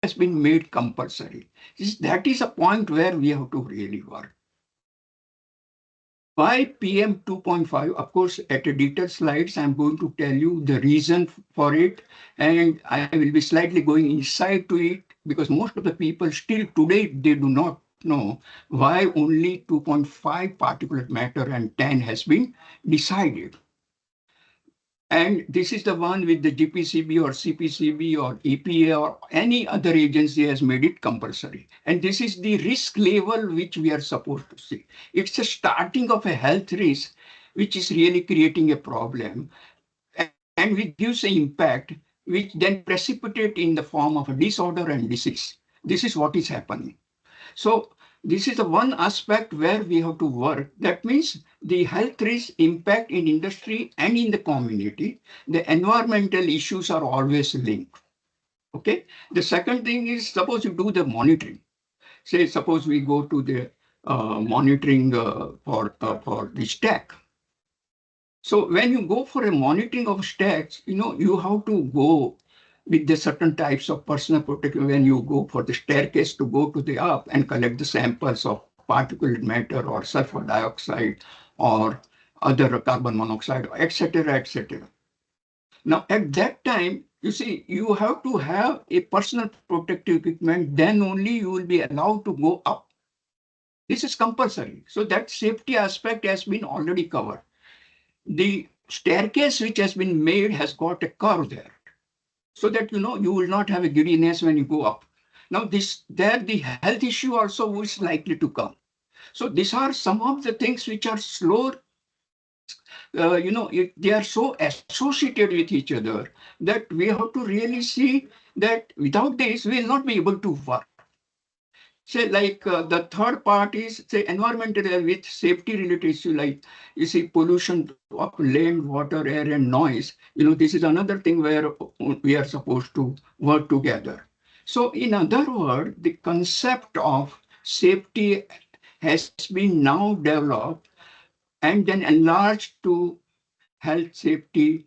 has been made compulsory. That is a point where we have to really work. Why PM 2.5? Of course, at a detailed slides, I'm going to tell you the reason for it, and I will be slightly going inside to it because most of the people still today, they do not know why only 2.5 particulate matter and 10 has been decided. And this is the one with the GPCB or CPCB or EPA or any other agency has made it compulsory. And this is the risk level which we are supposed to see. It's a starting of a health risk, which is really creating a problem. And which gives an impact, which then precipitate in the form of a disorder and disease. This is what is happening. So this is the one aspect where we have to work. That means the health risk impact in industry and in the community, the environmental issues are always linked. Okay. The second thing is, suppose you do the monitoring. Say, suppose we go to the monitoring for the stack. So when you go for a monitoring of stacks, you have to go with the certain types of personal protection when you go for the staircase to go to the up and collect the samples of particulate matter or sulfur dioxide or other carbon monoxide, etc., etc. Now, at that time, you see, you have to have a personal protective equipment, then only you will be allowed to go up. This is compulsory. So that safety aspect has been already covered. The staircase which has been made has got a curve there, so that you will not have a giddiness when you go up. Now the health issue also is likely to come. So these are some of the things which are slow. They are so associated with each other that we have to really see that without this we will not be able to work. Say like the third part is say environmental with safety related issue, like you see pollution of land, water, air, and noise. This is another thing where we are supposed to work together. So in other words, the concept of safety has been now developed and then enlarged to health safety,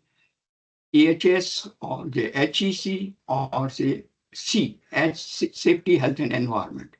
EHS or the HEC or say C as safety, health, and environment.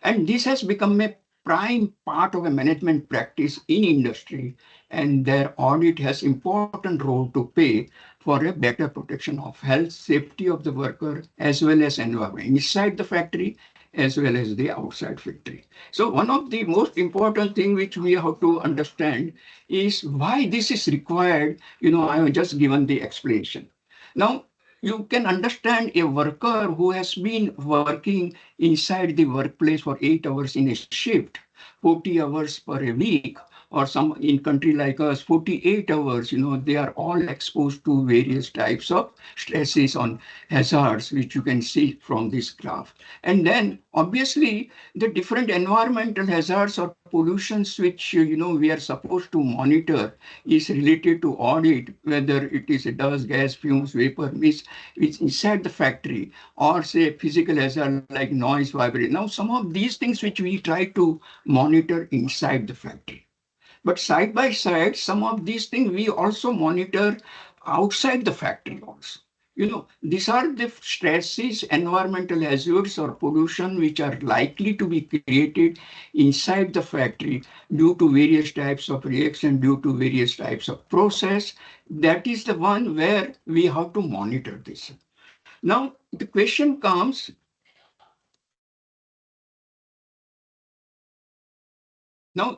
And this has become a prime part of a management practice in industry, and their audit has important role to play for a better protection of health, safety of the worker, as well as environment inside the factory, as well as the outside factory. So one of the most important thing which we have to understand is why this is required. I have just given the explanation. Now, you can understand a worker who has been working inside the workplace for 8 hours in a shift, 40 hours per a week, or some in country like us, 48 hours, they are all exposed to various types of stresses on hazards, which you can see from this graph. And then obviously the different environmental hazards or pollutions which, we are supposed to monitor is related to audit, whether it is a dust, gas, fumes, vapor, mist, which inside the factory, or say physical hazard like noise, vibration. Now, some of these things which we try to monitor inside the factory. But side by side, some of these things we also monitor outside the factory also. These are the stresses, environmental hazards or pollution which are likely to be created inside the factory due to various types of reaction, due to various types of process. That is the one where we have to monitor this. Now, the question comes, now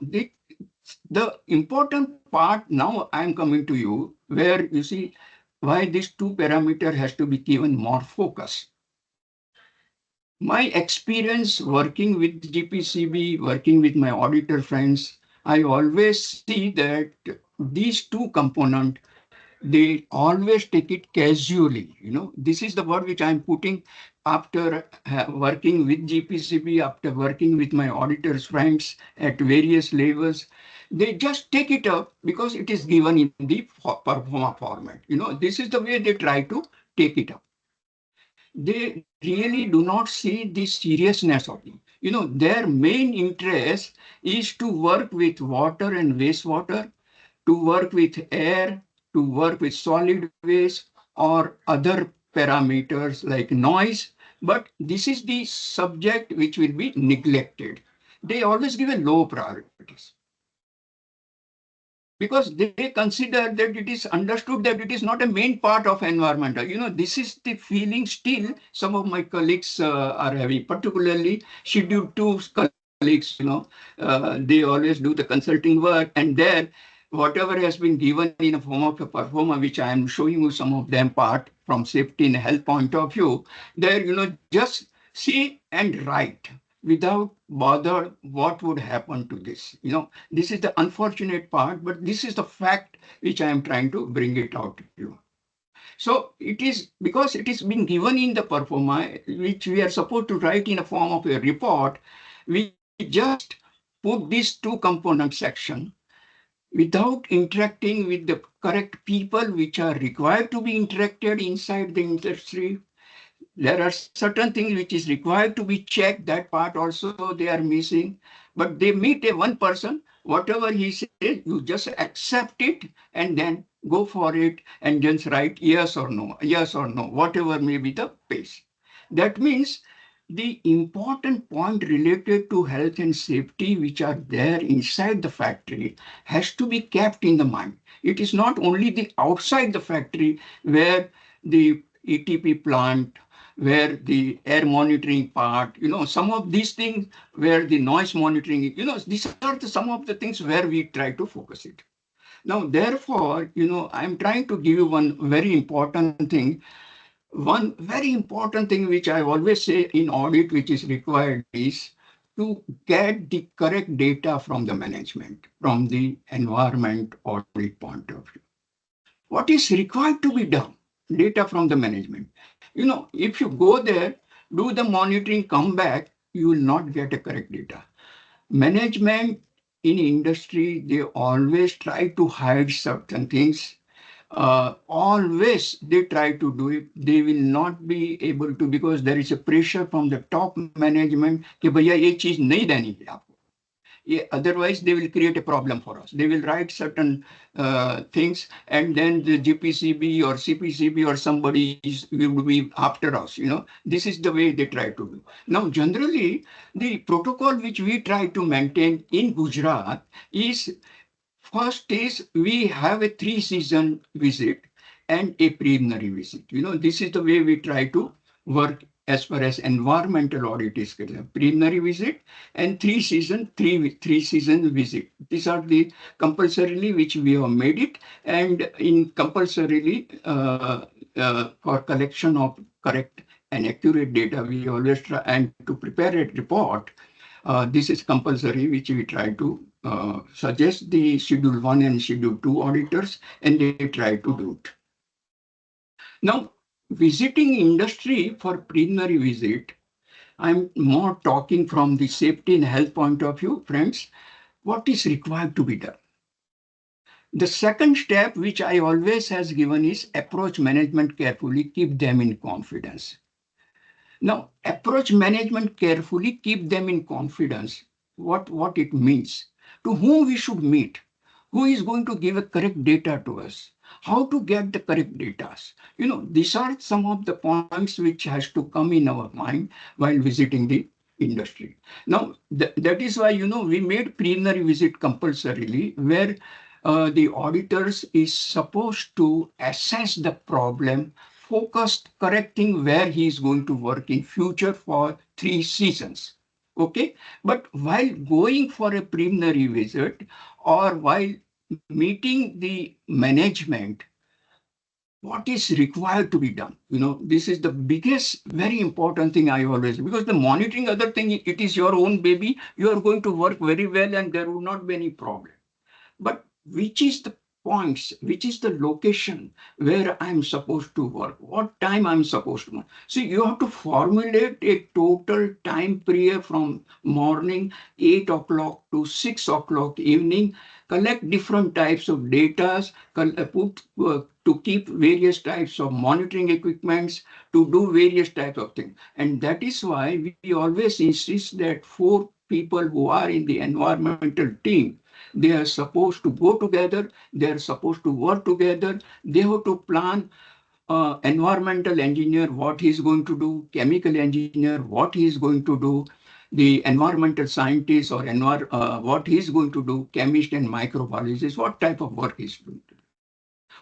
the important part now I'm coming to you, where you see why this two parameter has to be given more focus. My experience working with GPCB, working with my auditor friends, I always see that these two components, they always take it casually. This is the word which I'm putting after working with GPCB, after working with my auditors friends at various levels. They just take it up because it is given in the performa format. This is the way they try to take it up. They really do not see the seriousness of it. Their main interest is to work with water and wastewater, to work with air, to work with solid waste or other parameters like noise, but this is the subject which will be neglected. They always give a low priorities because they consider that it is understood that it is not a main part of environmental. This is the feeling still some of my colleagues are having, particularly scheduled two colleagues. They always do the consulting work, and there, whatever has been given in a form of a performer, which I am showing you some of them part from safety and health point of view, there, just see and write without bother what would happen to this. This is the unfortunate part, but this is the fact which I am trying to bring it out to you. So it is because it is being given in the performa, which we are supposed to write in a form of a report. We just put these two component section without interacting with the correct people which are required to be interacted inside the industry. There are certain things which is required to be checked. That part also they are missing. But they meet a one person, whatever he says, you just accept it and then go for it and just write yes or no, whatever may be the pace. That means the important point related to health and safety which are there inside the factory has to be kept in the mind. It is not only the outside the factory where the ETP plant, where the air monitoring part, some of these things where the noise monitoring, these are some of the things where we try to focus it. Now, therefore, I'm trying to give you one very important thing. One very important thing which I always say in audit, which is required, is to get the correct data from the management, from the environment audit point of view. What is required to be done? Data from the management. If you go there, do the monitoring, come back, you will not get a correct data. Management in industry, they always try to hide certain things. Always they try to do it. They will not be able to because there is a pressure from the top management कि भैया ये चीज नहीं देनी है आपको. Otherwise, they will create a problem for us. They will write certain things, and then the GPCB or CPCB or somebody will be after us. This is the way they try to do. Now, generally, the protocol which we try to maintain in Gujarat is first is we have a 3-season visit and a preliminary visit. This is the way we try to work as far as environmental audit is concerned. Preliminary visit and 3-season visit. These are the compulsorily which we have made it, and in compulsorily for collection of correct and accurate data, we always try and to prepare a report. This is compulsory, which we try to suggest the Schedule 1 and Schedule 2 auditors, and they try to do it. Now, visiting industry for preliminary visit, I'm more talking from the safety and health point of view, friends, what is required to be done. The second step, which I always has given, is approach management carefully, keep them in confidence. Now, approach management carefully, keep them in confidence. What it means, to whom we should meet, who is going to give a correct data to us, how to get the correct data. These are some of the points which has to come in our mind while visiting the industry. Now, that is why, we made preliminary visit compulsorily, where the auditors is supposed to assess the problem, focused correcting where he is going to work in future for 3 seasons. Okay, but while going for a preliminary visit or while meeting the management, what is required to be done? This is the biggest, very important thing I always, because the monitoring other thing, it is your own baby. You are going to work very well and there will not be any problem. But which is the points, which is the location where I'm supposed to work, what time I'm supposed to work. So you have to formulate a total time period from morning 8 o'clock to 6 o'clock evening, collect different types of data, put to keep various types of monitoring equipments, to do various types of things. And that is why we always insist that 4 people who are in the environmental team, they are supposed to go together, they are supposed to work together, they have to plan environmental engineer, what he's going to do, chemical engineer, what he's going to do, the environmental scientist or what he's going to do, chemist and microbiologist, what type of work he's doing.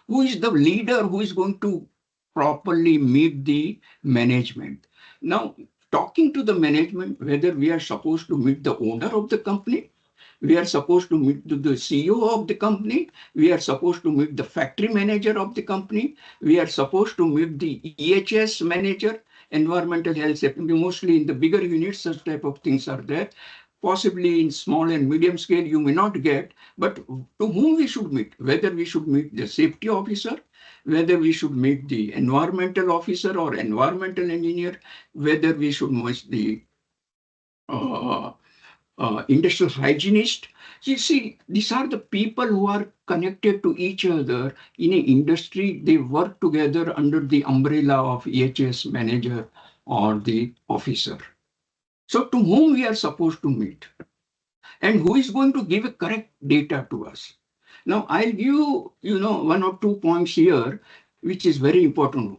Who is the leader who is going to properly meet the management? Now, talking to the management, whether we are supposed to meet the owner of the company, we are supposed to meet the CEO of the company, we are supposed to meet the factory manager of the company, we are supposed to meet the EHS manager, environmental health safety. Mostly in the bigger units, such type of things are there. Possibly in small and medium scale, you may not get, but to whom we should meet, whether we should meet the safety officer, whether we should meet the environmental officer or environmental engineer, whether we should meet the uh, industrial hygienist. You see, these are the people who are connected to each other in an industry. They work together under the umbrella of EHS manager or the officer. So to whom we are supposed to meet and who is going to give a correct data to us. Now I'll give you, one or two points here, which is very important,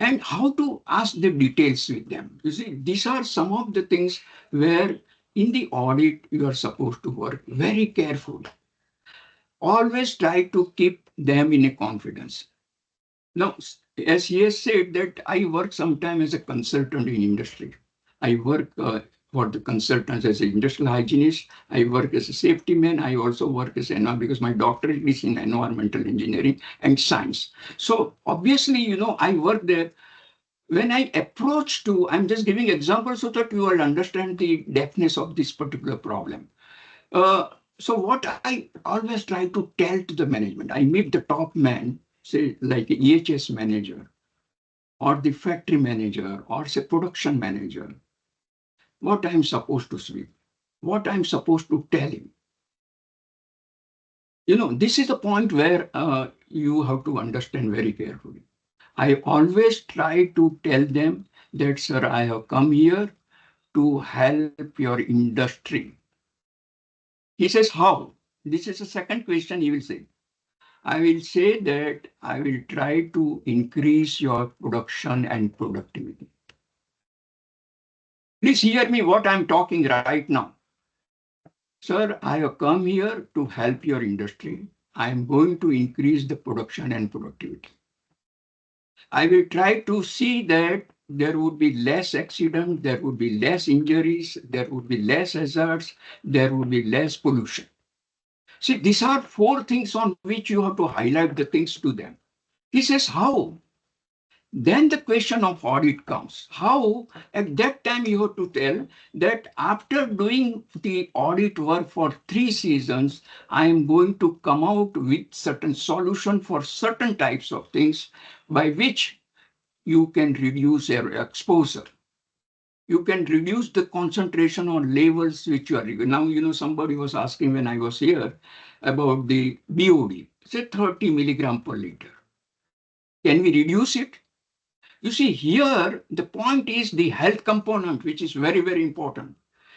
and how to ask the details with them. You see, these are some of the things where in the audit you are supposed to work very carefully. Always try to keep them in a confidence. Now, as he has said that I work sometime as a consultant in industry. I work for the consultants as an industrial hygienist. I work as a safety man. I also work as because my doctorate is in environmental engineering and science. So obviously, I work there. When I approach to, I'm just giving examples so that you will understand the depthness of this particular problem. So what I always try to tell to the management, I meet the top man, say like EHS manager or the factory manager or say production manager, what I'm supposed to say, what I'm supposed to tell him. This is the point where you have to understand very carefully. I always try to tell them that, sir, I have come here to help your industry. He says, how? This is the second question he will say. I will say that I will try to increase your production and productivity. Please hear me what I'm talking right now. Sir, I have come here to help your industry. I am going to increase the production and productivity. I will try to see that there would be less accident, there would be less injuries, there would be less hazards, there would be less pollution. See, these are four things on which you have to highlight the things to them. He says, how? Then the question of audit comes. How? At that time, you have to tell that after doing the audit work for 3 seasons, I am going to come out with certain solution for certain types of things by which you can reduce your exposure. You can reduce the concentration on levels which you are. Now, somebody was asking when I was here about the BOD, say 30 milligram per liter. Can we reduce it? You see, here, the point is the health component, which is very, very important.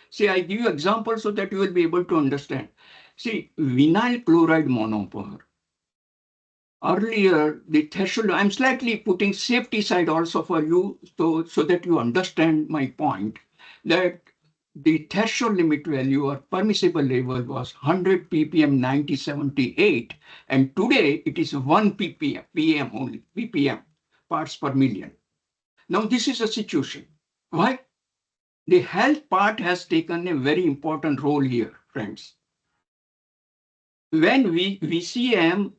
See, I give you examples so that you will be able to understand. See, vinyl chloride monomer. Earlier, the threshold, I'm slightly putting safety side also for you so that you understand my point, that the threshold limit value or permissible level was 100 ppm 1978, and today it is 1 ppm only, ppm, parts per million. Now, this is a situation. Why? The health part has taken a very important role here, friends. When VCM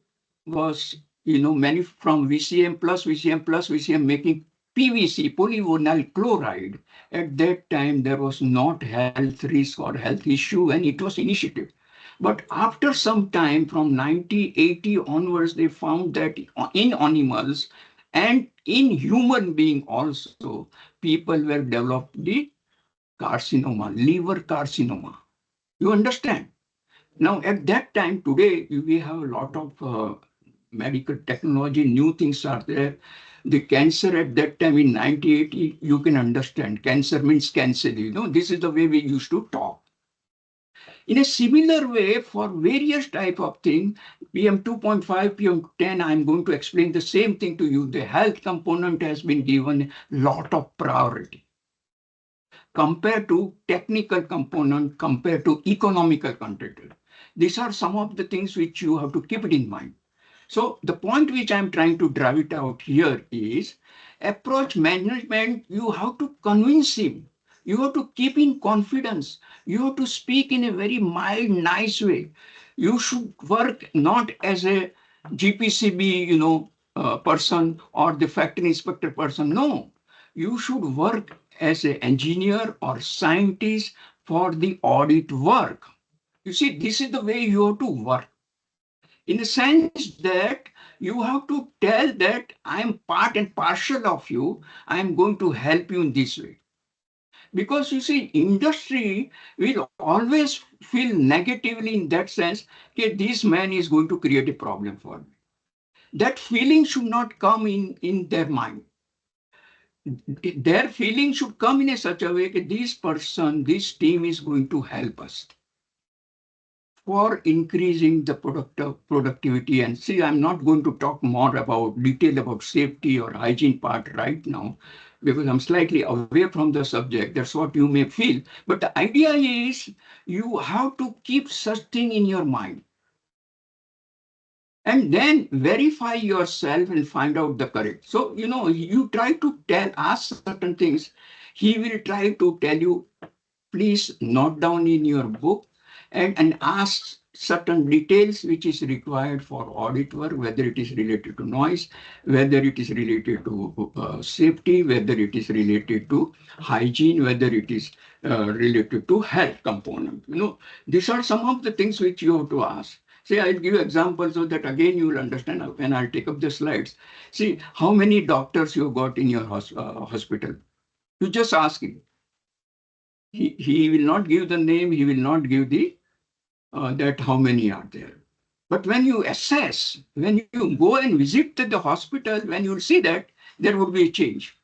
was, many from VCM plus VCM plus VCM making PVC, polyvinyl chloride, at that time there was not health risk or health issue and it was initiative. But after some time, from 1980 onwards, they found that in animals and in human being also, people were developed the carcinoma, liver carcinoma. You understand? Now, at that time, today, we have a lot of medical technology, new things are there. The cancer at that time in 1980, you can understand. Cancer means cancer. This is the way we used to talk. In a similar way, for various type of things, PM 2.5, PM 10, I'm going to explain the same thing to you. The health component has been given a lot of priority compared to technical component, compared to economical content. These are some of the things which you have to keep it in mind. So the point which I'm trying to drive it out here is approach management. You have to convince him. You have to keep in confidence. You have to speak in a very mild, nice way. You should work not as a GPCB, person or the factory inspector person. No, you should work as an engineer or scientist for the audit work. You see, this is the way you have to work in the sense that you have to tell that I am part and parcel of you. I am going to help you in this way. Because you see, industry will always feel negatively in that sense, okay, this man is going to create a problem for me. That feeling should not come in their mind. Their feeling should come in a such a way that this person, this team is going to help us for increasing the productivity. And see, I'm not going to talk more about detail about safety or hygiene part right now, because I'm slightly away from the subject. That's what you may feel. But the idea is you have to keep such thing in your mind and then verify yourself and find out the correct. So, you try to ask certain things. He will try to tell you, please note down in your book and ask certain details which is required for audit work, whether it is related to noise, whether it is related to safety, whether it is related to hygiene, whether it is related to health component. These are some of the things which you have to ask. See, I'll give you examples so that again you will understand when I'll take up the slides. See, how many doctors you got in your hospital? You just ask him. He will not give the name, he will not give the that how many are there. But when you assess, when you go and visit the hospital, when you see that there would be a change.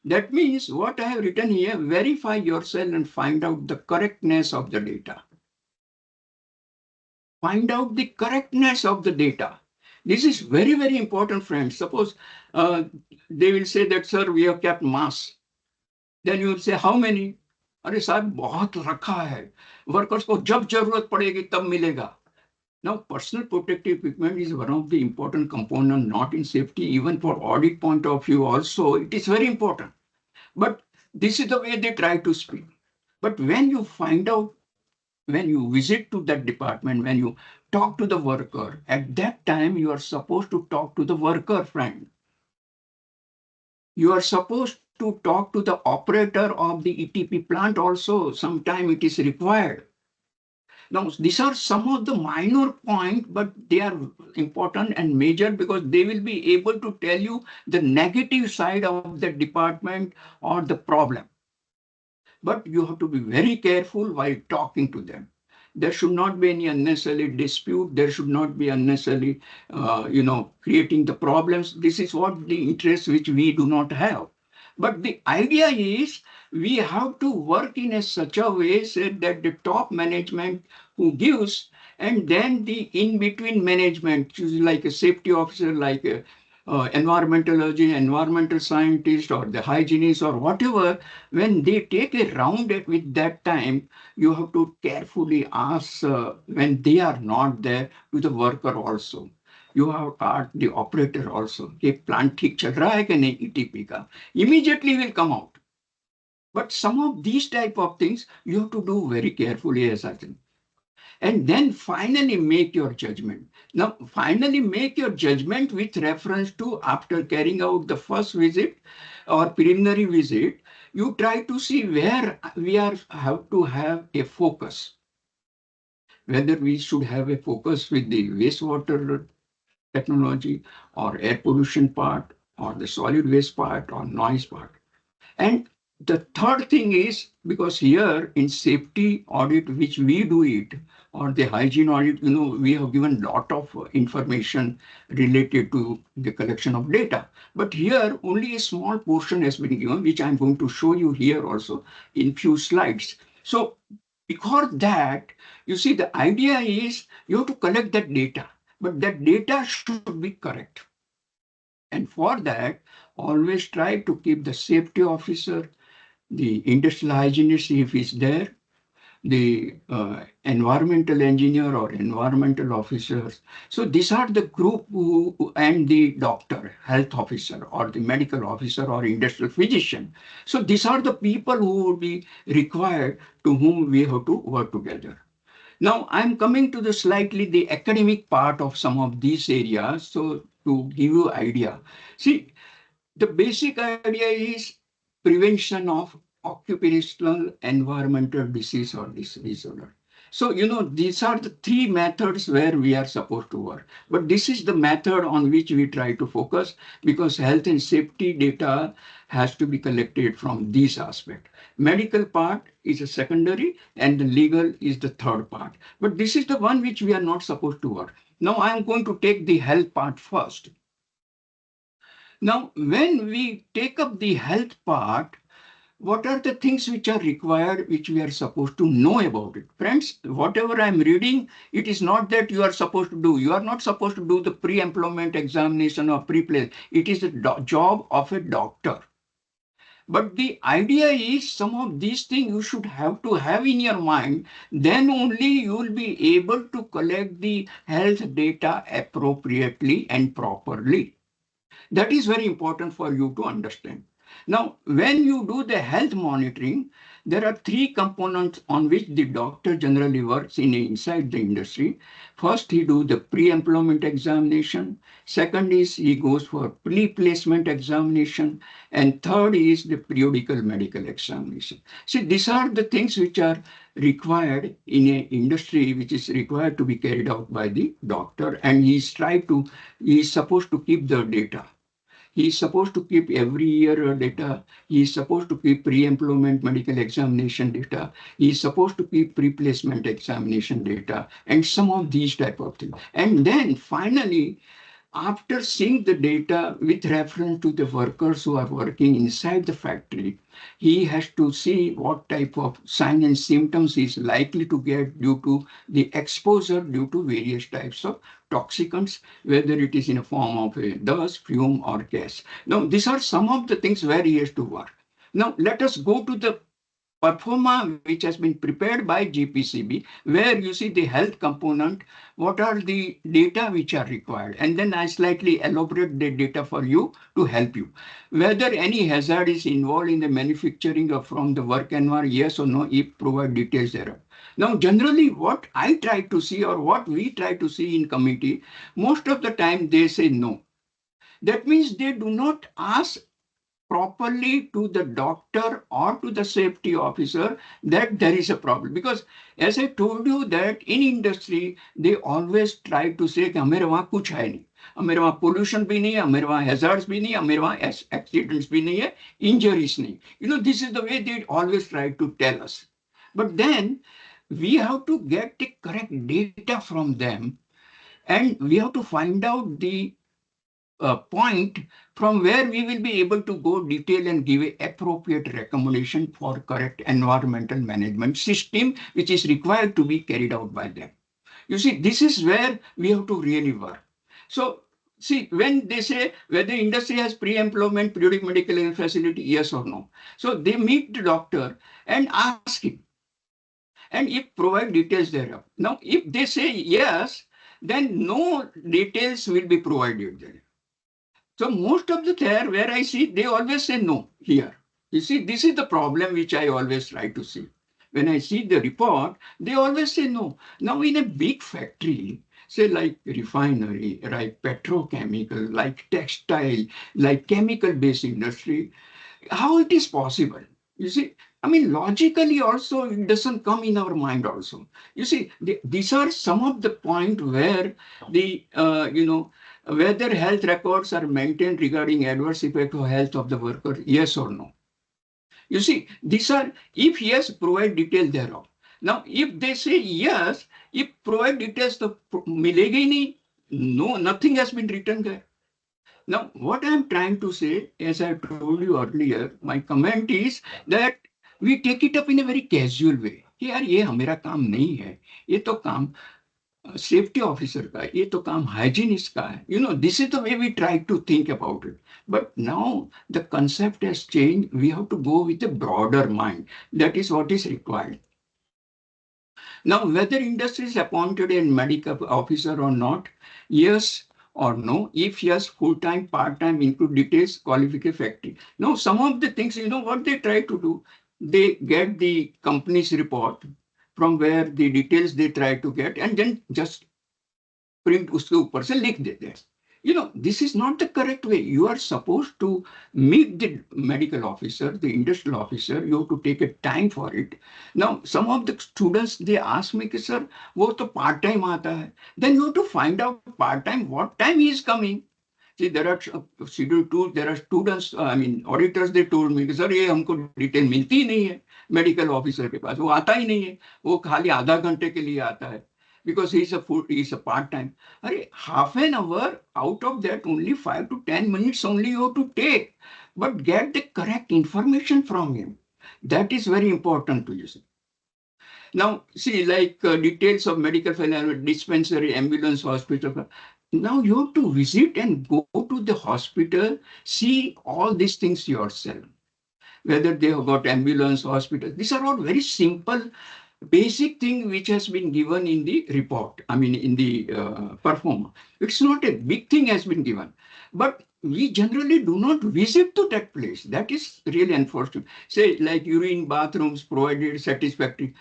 That means what I have written here, verify yourself and find out the correctness of the data. Find out the correctness of the data. This is very, very important, friends. Suppose they will say that, sir, we have kept masks. Then you will say, how many? अरे साहब बहुत रखा है workers को जब जरूरत पड़ेगी तब मिलेगा. Now, personal protective equipment is one of the important component, not in safety, even for audit point of view also, it is very important. But this is the way they try to speak. But when you find out, when you visit to that department, when you talk to the worker, at that time you are supposed to talk to the worker, friend. You are supposed to talk to the operator of the ETP plant also. Sometime it is required. Now, these are some of the minor points, but they are important and major because they will be able to tell you the negative side of the department or the problem. But you have to be very careful while talking to them. There should not be any unnecessary dispute. There should not be unnecessarily, creating the problems. This is what the interest which we do not have. But the idea is we have to work in such a way so that the top management who gives, and then the in-between management, like a safety officer, like a environmentology, environmental scientist, or the hygienist, or whatever, when they take a round with that time, you have to carefully ask when they are not there to the worker also. You have asked the operator also. कि plant ठीक चल रहा है कि नहीं ETP का. Immediately will come out. But some of these type of things you have to do very carefully as I think. And then finally make your judgment. Now, finally make your judgment with reference to after carrying out the first visit or preliminary visit, you try to see where we have to have a focus. Whether we should have a focus with the wastewater technology or air pollution part or the solid waste part or noise part. And the third thing is, because here in safety audit, which we do it, or the hygiene audit, we have given lot of information related to the collection of data. But here only a small portion has been given, which I'm going to show you here also in few slides. So Because that, you see, the idea is you have to collect that data, but that data should be correct. And for that, always try to keep the safety officer, the industrial hygienist if he's there, the environmental engineer or environmental officers. So these are the group and the doctor, health officer or the medical officer or industrial physician. So these are the people who would be required to whom we have to work together. Now I'm coming to the slightly the academic part of some of these areas. So to give you idea, see, the basic idea is prevention of occupational environmental disease or disorder. So, these are the three methods where we are supposed to work. But this is the method on which we try to focus because health and safety data has to be collected from these aspects. Medical part is a secondary and the legal is the third part. But this is the one which we are not supposed to work. Now I am going to take the health part first. Now, when we take up the health part, what are the things which are required, which we are supposed to know about it? Friends, whatever I'm reading, it is not that you are supposed to do. You are not supposed to do the pre-employment examination or pre-place. It is the job of a doctor. But the idea is some of these things you should have to have in your mind. Then only you will be able to collect the health data appropriately and properly. That is very important for you to understand. Now, when you do the health monitoring, there are three components on which the doctor generally works inside the industry. First, he do the pre-employment examination. Second is he goes for pre-placement examination. And third is the periodical medical examination. See, these are the things which are required in an industry which is required to be carried out by the doctor. And he is supposed to keep the data. He is supposed to keep every year data. He is supposed to keep pre-employment medical examination data. He is supposed to keep pre-placement examination data and some of these type of things. And then finally, after seeing the data with reference to the workers who are working inside the factory, he has to see what type of sign and symptoms he is likely to get due to the exposure due to various types of toxicants, whether it is in a form of a dust, fume, or gas. Now, these are some of the things where he has to work. Now, let us go to the performa which has been prepared by GPCB, where you see the health component, what are the data which are required, and then I slightly elaborate the data for you to help you. Whether any hazard is involved in the manufacturing of from the work environment, yes or no, if provide details thereof. Now, generally, what I try to see or what we try to see in committee, most of the time they say no. That means they do not ask properly to the doctor or to the safety officer that there is a problem, because as I told you that in industry they always try to say कि हमारे वहाँ कुछ है नहीं, हमारे वहाँ pollution भी नहीं है, हमारे वहाँ hazards भी नहीं है, हमारे वहाँ accidents भी नहीं है, injuries नहीं. This is the way they always try to tell us. But then we have to get the correct data from them, and we have to find out the point from where we will be able to go detail and give a appropriate recommendation for correct environmental management system, which is required to be carried out by them. You see, this is where we have to really work. So, see, when they say whether industry has pre-employment periodic medical facility, yes or no. So they meet the doctor and ask him, and if provide details thereof. Now, if they say yes, then no details will be provided there. So most of the there where I see, they always say no here. You see, this is the problem which I always try to see. When I see the report, they always say no. Now in a big factory, say like refinery, like petrochemical, like textile, like chemical-based industry, how it is possible? You see, I mean, logically also, it doesn't come in our mind also. You see, these are some of the point where whether health records are maintained regarding adverse effect of health of the worker, yes or no. You see, these are, if yes, provide detail thereof. Now, if they say yes, if provide details, the मिलेगी no, nothing has been written there. Now, what I'm trying to say, as I told you earlier, my comment is that we take it up in a very casual way. कि यार ये मेरा काम नहीं है, ये तो काम सेफ्टी ऑफिसर का है, ये तो काम हाइजीनिस्ट का है. This is the way we try to think about it. But now the concept has change. We have to go with a broader mind. That is what is required. Now, whether industry is appointed a medical officer or not, yes or no. If yes, full-time, part-time, include details, qualification factory. Now, some of the things, what they try to do, they get the company's report from where the details they try to get, and then just print उसके ऊपर से लिख देते हैं. This is not the correct way. You are supposed to meet the medical officer, the industrial officer. You have to take a time for it. Now, some of the students, they ask me, sir, वो तो part time आता है. Then you have to find out part time, what time he is coming. See, there are schedule two, there are students, auditors, they told me, sir, ये हमको detail मिलती ही नहीं है medical officer के पास, वो आता ही नहीं है, वो खाली आधा घंटे के लिए आता है, because he's a part time. Half an hour out of that, only 5 to 10 minutes only you have to take, but get the correct information from him. That is very important to you. Now, see, like details of medical dispensary, ambulance, hospital. Now you have to visit and go to the hospital, see all these things yourself. Whether they have got ambulance, hospital. These are all very simple, basic thing which has been given in the report. In the perform. It's not a big thing has been given, but we generally do not visit to that place. That is really unfortunate. Say like urine bathrooms provided satisfactory.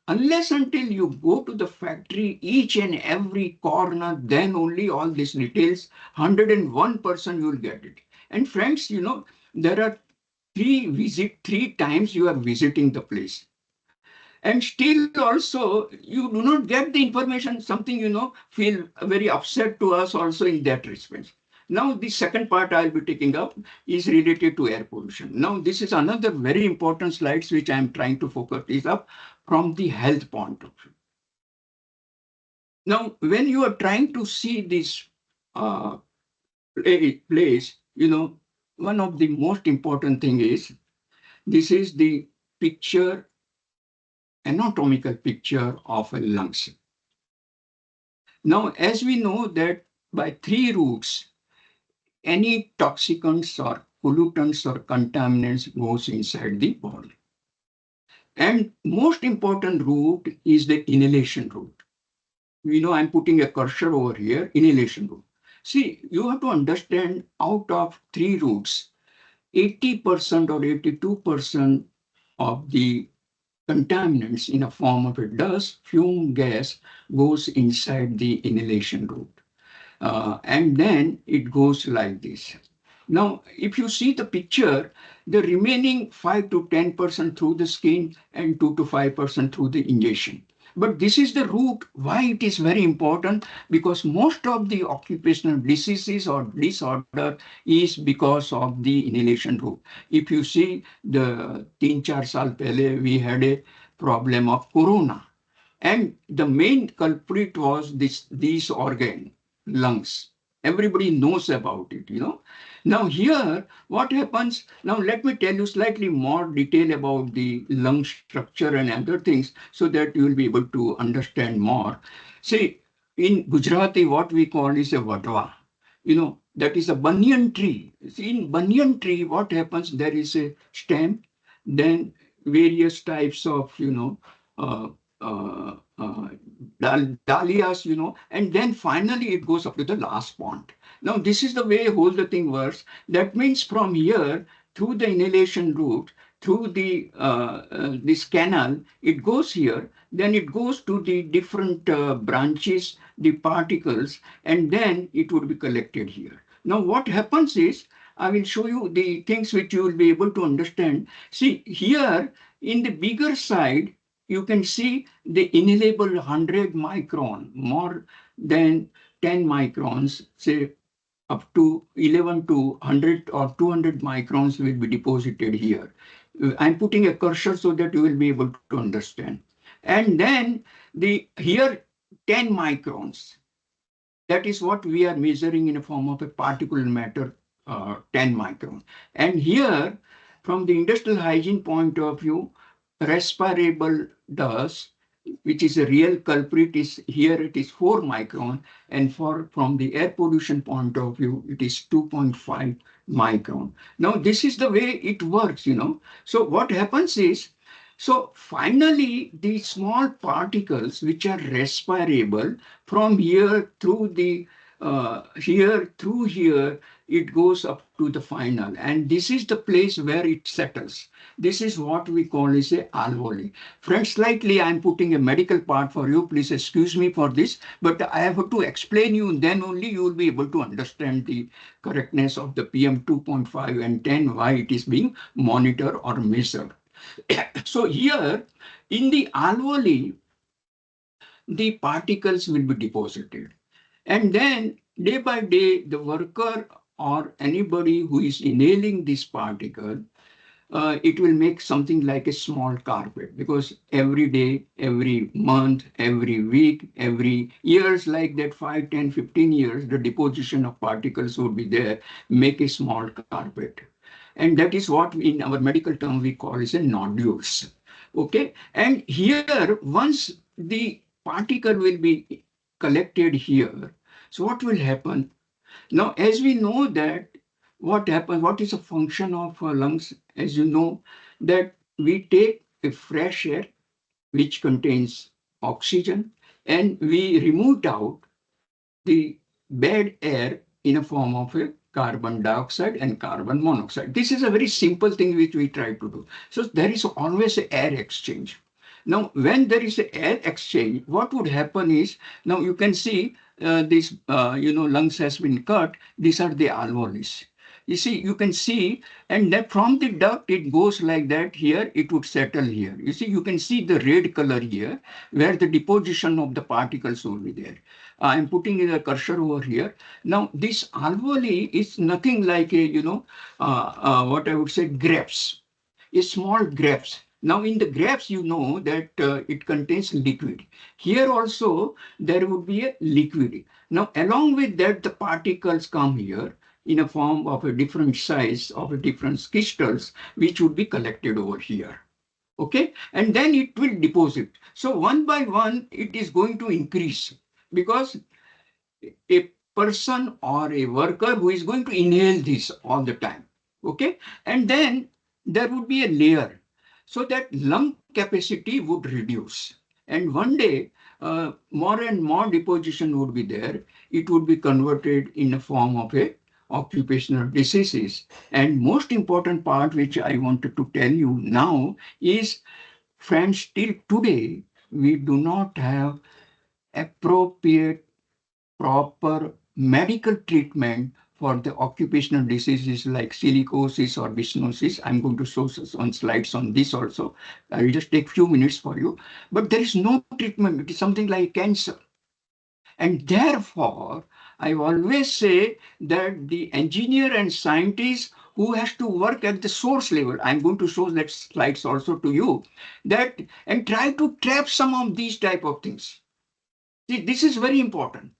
Unless until you go to the factory, each and every corner, then only all these details, 101% you will get it. And friends, there are three times you are visiting the place. And still also, you do not get the information, something, feel very upset to us also in that respect. Now, the second part I'll be taking up is related to air pollution. Now, this is another very important slides which I'm trying to focus is up from the health point of view. Now, when you are trying to see this place, one of the most important thing is, this is the picture, anatomical picture of a lungs. Now, as we know that by three routes, any toxicants or pollutants or contaminants goes inside the body. And most important route is the inhalation route. I'm putting a cursor over here, inhalation route. See, you have to understand out of three routes, 80% or 82% of the contaminants in a form of a dust, fume, gas goes inside the inhalation route. And then it goes like this. Now, if you see the picture, the remaining 5 to 10% through the skin and 2 to 5% through the ingestion. But this is the route why it is very important, because most of the occupational diseases or disorder is because of the inhalation route. If you see the 3-4 saal pehle, we had a problem of corona. And the main culprit was these organ, lungs. Everybody knows about it, Now here, what happens, now let me tell you slightly more detail about the lung structure and other things so that you will be able to understand more. See, in Gujarati, what we call is a vadwa. That is a banyan tree. See, in banyan tree, what happens, there is a stem, then various types of, uh, uh, uh, dahlias, and then finally it goes up to the last point. Now, this is the way whole the thing works. That means from here, through the inhalation route, through the this canal, it goes here, then it goes to the different branches, the particles, and then it would be collected here. Now, what happens is, I will show you the things which you will be able to understand. See, here in the bigger side, you can see the inhalable 100 micron, more than 10 microns, say up to 11 to 100 or 200 microns will be deposited here. I'm putting a cursor so that you will be able to understand. And then here 10 microns. That is what we are measuring in a form of a particulate matter, 10 micron. And here, from the industrial hygiene point of view, respirable dust, which is a real culprit, is here it is 4 micron, and for from the air pollution point of view, it is 2.5 micron. Now, this is the way it works, you know. So what happens is, so finally, the small particles which are respirable from here through the here through here, it goes up to the final, and this is the place where it settles. This is what we call as a alveoli. Friends, slightly I'm putting a medical part for you. Please excuse me for this, but I have to explain you, then only you will be able to understand the correctness of the PM 2.5 and 10, why it is being monitored or measured. So here in the alveoli, the particles will be deposited. And then day by day, the worker or anybody who is inhaling this particle, it will make something like a small carpet, because every day, every month, every week, every years like that, 5, 10, 15 years, the deposition of particles would be there, make a small carpet. And that is what in our medical term we call as a nodules. Okay. And here, once the particle will be collected here, so what will happen? Now, as we know that what happens, what is a function of lungs, as you know, that we take a fresh air which contains oxygen, and we remove out the bad air in a form of a carbon dioxide and carbon monoxide. This is a very simple thing which we try to do. So there is always an air exchange. Now, when there is an air exchange, what would happen is, now you can see this, lungs has been cut. These are the alveolis. You see, you can see, and then from the duct, it goes like that. Here, it would settle here. You see, you can see the red color here, where the deposition of the particles will be there. I'm putting in a cursor over here. Now, this alveoli is nothing like a, what I would say, grapes, a small grapes. Now, in the grapes, you know that it contains liquid. Here also, there would be a liquid. Now, along with that, the particles come here in a form of a different size of a different crystals, which would be collected over here. Okay, and then it will deposit. So one by one, it is going to increase, because a person or a worker who is going to inhale this all the time. Okay, and then there would be a layer, so that lung capacity would reduce. And one day, more and more deposition would be there. It would be converted in a form of a occupational diseases. And most important part, which I wanted to tell you now, is, friends, till today, we do not have appropriate, proper medical treatment for the occupational diseases like silicosis or bichnosis. I'm going to show some slides on this also. I will just take few minutes for you. But there is no treatment. It is something like cancer. And therefore, I always say that the engineer and scientist who has to work at the source level, I'm going to show that slides also to you, that and try to trap some of these type of things. See, this is very important.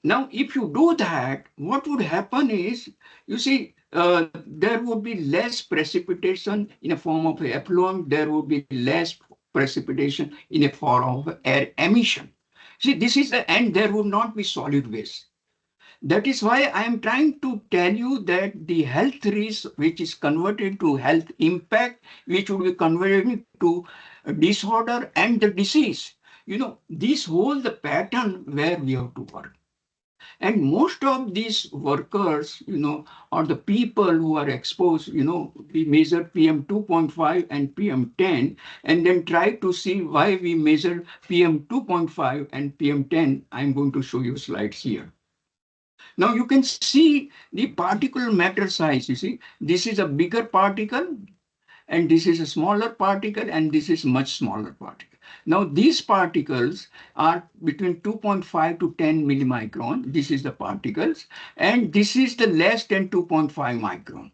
Now, if you do that, what would happen is, you see, there would be less precipitation in a form of effluent, there would be less precipitation in a form of air emission. See, this is the, and there would not be solid waste. That is why I am trying to tell you that the health risk, which is converted to health impact, which would be converted to disorder and the disease. This whole the pattern where we have to work. And most of these workers, or the people who are exposed, we measure PM 2.5 and PM 10, and then try to see why we measure PM 2.5 and PM 10. I'm going to show you slides here. Now you can see the particle matter size. You see, this is a bigger particle, and this is a smaller particle, and this is much smaller particle. Now these particles are between 2.5 to 10 millimicron. This is the particles, and this is the less than 2.5 micron.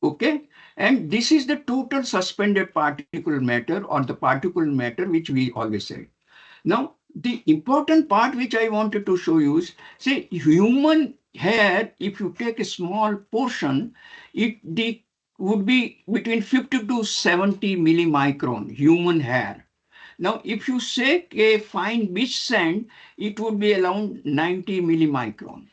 Okay, and this is the total suspended particle matter, or the particle matter, which we always say. Now, the important part which I wanted to show you is, say, human hair, if you take a small portion, the would be between 50 to 70 millimicron human hair. Now, if you say a fine beach sand, it would be around 90 millimicron.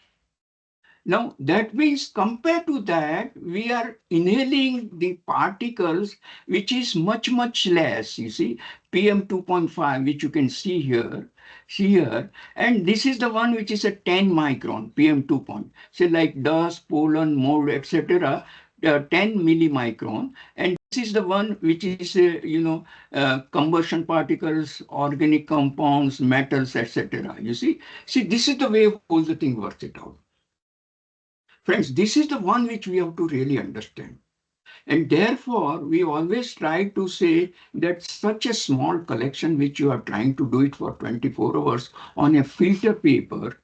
Now, that means compared to that, we are inhaling the particles, which is much, much less. You see, PM 2.5, which you can see here, and this is the one which is a 10 micron, PM 2 point. Say like dust, pollen, mold, etc., 10 millimicron, and this is the one which is, combustion particles, organic compounds, metals, etc. See, this is the way whole the thing works it out. Friends, this is the one which we have to really understand. And therefore, we always try to say that such a small collection, which you are trying to do it for 24 hours on a filter paper,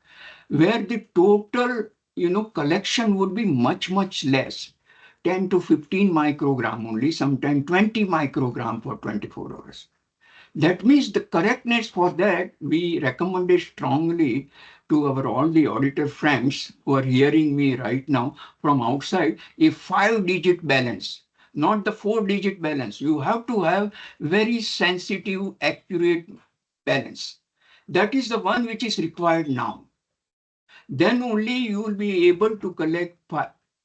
where the total, collection would be much, much less, 10 to 15 microgram only, sometimes 20 microgram for 24 hours. That means the correctness for that, we recommend it strongly to our all the auditor friends who are hearing me right now from outside, a 5-digit balance, not the 4-digit balance. You have to have very sensitive, accurate balance. That is the one which is required now. Then only you will be able to collect